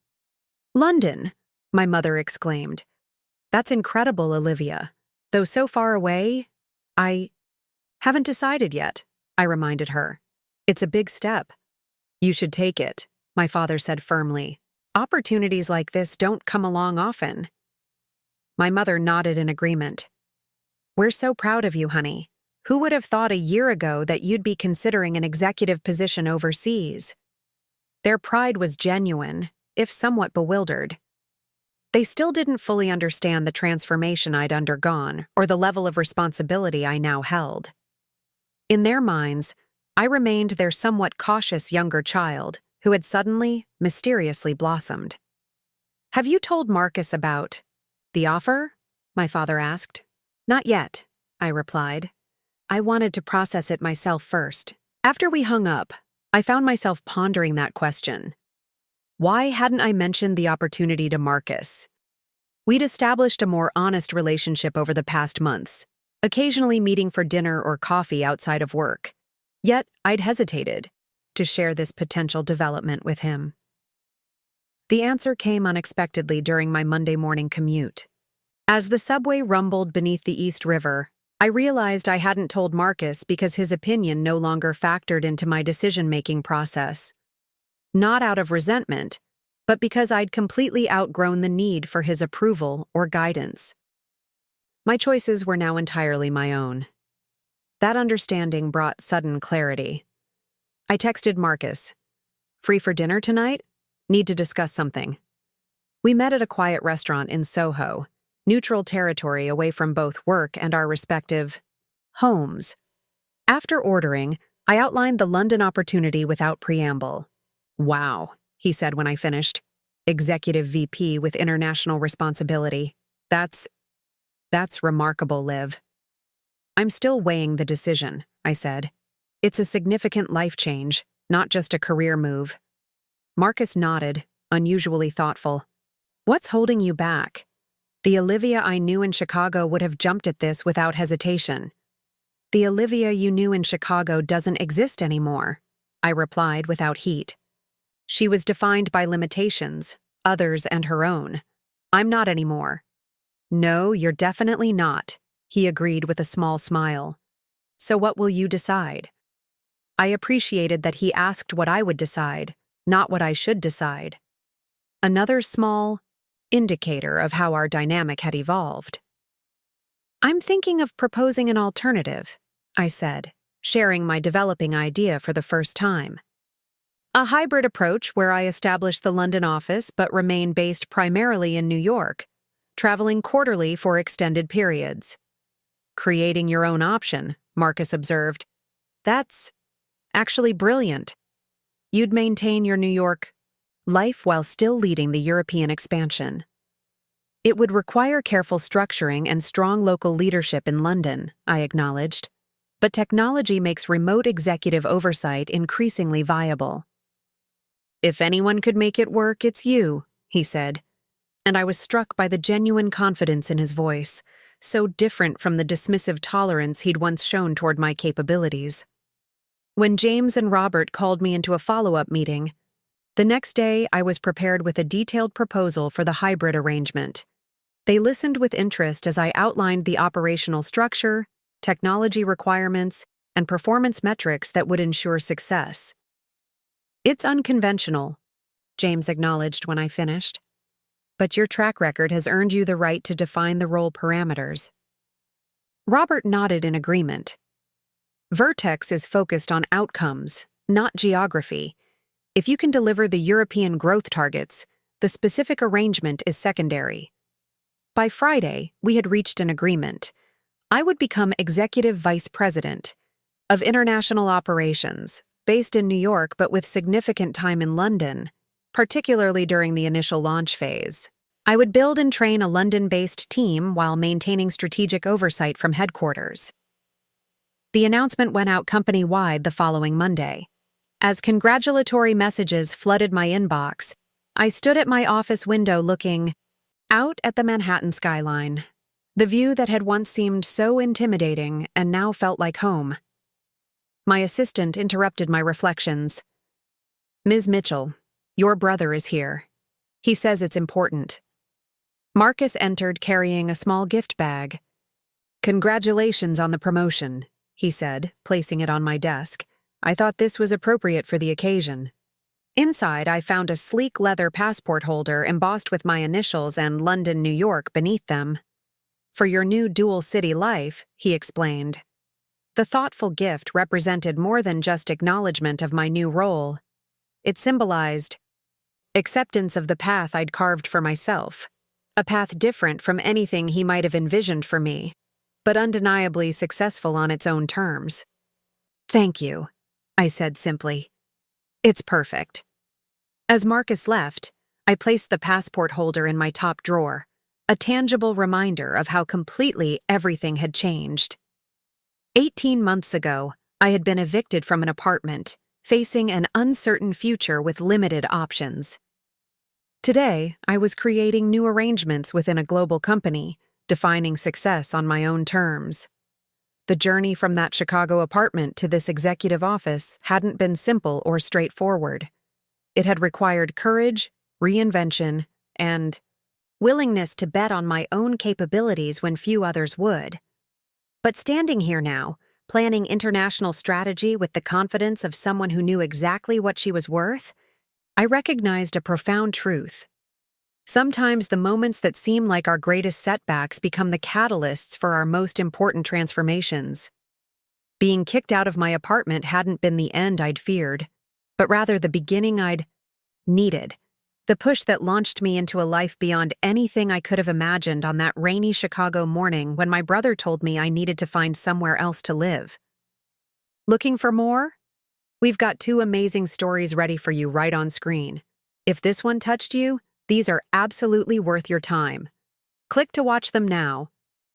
"London!" my mother exclaimed. "That's incredible, Olivia. Though so far away, I haven't decided yet," I reminded her. "It's a big step." "You should take it," my father said firmly. "Opportunities like this don't come along often." My mother nodded in agreement. "We're so proud of you, honey. Who would have thought a year ago that you'd be considering an executive position overseas?" Their pride was genuine, if somewhat bewildered. They still didn't fully understand the transformation I'd undergone or the level of responsibility I now held. In their minds, I remained their somewhat cautious younger child who had suddenly, mysteriously blossomed. "Have you told Marcus about the offer?" my father asked. "Not yet," I replied. I wanted to process it myself first. After we hung up, I found myself pondering that question. Why hadn't I mentioned the opportunity to Marcus? We'd established a more honest relationship over the past months, occasionally meeting for dinner or coffee outside of work. Yet, I'd hesitated to share this potential development with him. The answer came unexpectedly during my Monday morning commute. As the subway rumbled beneath the East River, I realized I hadn't told Marcus because his opinion no longer factored into my decision-making process. Not out of resentment, but because I'd completely outgrown the need for his approval or guidance. My choices were now entirely my own. That understanding brought sudden clarity. I texted Marcus. "Free for dinner tonight? Need to discuss something." We met at a quiet restaurant in Soho, neutral territory away from both work and our respective homes. After ordering, I outlined the London opportunity without preamble. "Wow," he said when I finished. "Executive VP with international responsibility. That's remarkable, Liv." "I'm still weighing the decision," I said. "It's a significant life change, not just a career move." Marcus nodded, unusually thoughtful. "What's holding you back?" The Olivia I knew in Chicago would have jumped at this without hesitation. "The Olivia you knew in Chicago doesn't exist anymore," I replied without heat. "She was defined by limitations, others and her own. I'm not anymore." "No, you're definitely not," he agreed with a small smile. "So what will you decide?" I appreciated that he asked what I would decide, not what I should decide. Another small indicator of how our dynamic had evolved. "I'm thinking of proposing an alternative," I said, sharing my developing idea for the first time. "A hybrid approach where I establish the London office but remain based primarily in New York, traveling quarterly for extended periods." "Creating your own option," Marcus observed. "That's actually brilliant. You'd maintain your New York life while still leading the European expansion." "It would require careful structuring and strong local leadership in London," I acknowledged. "But technology makes remote executive oversight increasingly viable." "If anyone could make it work, it's you," he said. And I was struck by the genuine confidence in his voice, so different from the dismissive tolerance he'd once shown toward my capabilities. When James and Robert called me into a follow-up meeting, the next day I was prepared with a detailed proposal for the hybrid arrangement. They listened with interest as I outlined the operational structure, technology requirements, and performance metrics that would ensure success. "It's unconventional," James acknowledged when I finished. "But your track record has earned you the right to define the role parameters." Robert nodded in agreement. "Vertex is focused on outcomes, not geography. If you can deliver the European growth targets, the specific arrangement is secondary." By Friday, we had reached an agreement. I would become Executive Vice President of International Operations, based in New York but with significant time in London, particularly during the initial launch phase. I would build and train a London-based team while maintaining strategic oversight from headquarters. The announcement went out company-wide the following Monday. As congratulatory messages flooded my inbox, I stood at my office window looking out at the Manhattan skyline, the view that had once seemed so intimidating and now felt like home. My assistant interrupted my reflections. "Ms. Mitchell, your brother is here. He says it's important." Marcus entered carrying a small gift bag. "Congratulations on the promotion," he said, placing it on my desk. I thought this was appropriate for the occasion. Inside, I found a sleek leather passport holder embossed with my initials and London, New York beneath them. "For your new dual-city life," he explained. The thoughtful gift represented more than just acknowledgement of my new role. It symbolized acceptance of the path I'd carved for myself, a path different from anything he might have envisioned for me, but undeniably successful on its own terms. "Thank you," I said simply. "It's perfect." As Marcus left, I placed the passport holder in my top drawer, a tangible reminder of how completely everything had changed. 18 months ago, I had been evicted from an apartment, facing an uncertain future with limited options. Today, I was creating new arrangements within a global company, defining success on my own terms. The journey from that Chicago apartment to this executive office hadn't been simple or straightforward. It had required courage, reinvention, and willingness to bet on my own capabilities when few others would. But standing here now, planning international strategy with the confidence of someone who knew exactly what she was worth, I recognized a profound truth. Sometimes the moments that seem like our greatest setbacks become the catalysts for our most important transformations. Being kicked out of my apartment hadn't been the end I'd feared, but rather the beginning I'd needed, the push that launched me into a life beyond anything I could have imagined on that rainy Chicago morning when my brother told me I needed to find somewhere else to live. Looking for more? We've got 2 amazing stories ready for you right on screen. If this one touched you, these are absolutely worth your time. Click to watch them now.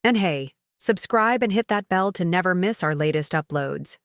And hey, subscribe and hit that bell to never miss our latest uploads.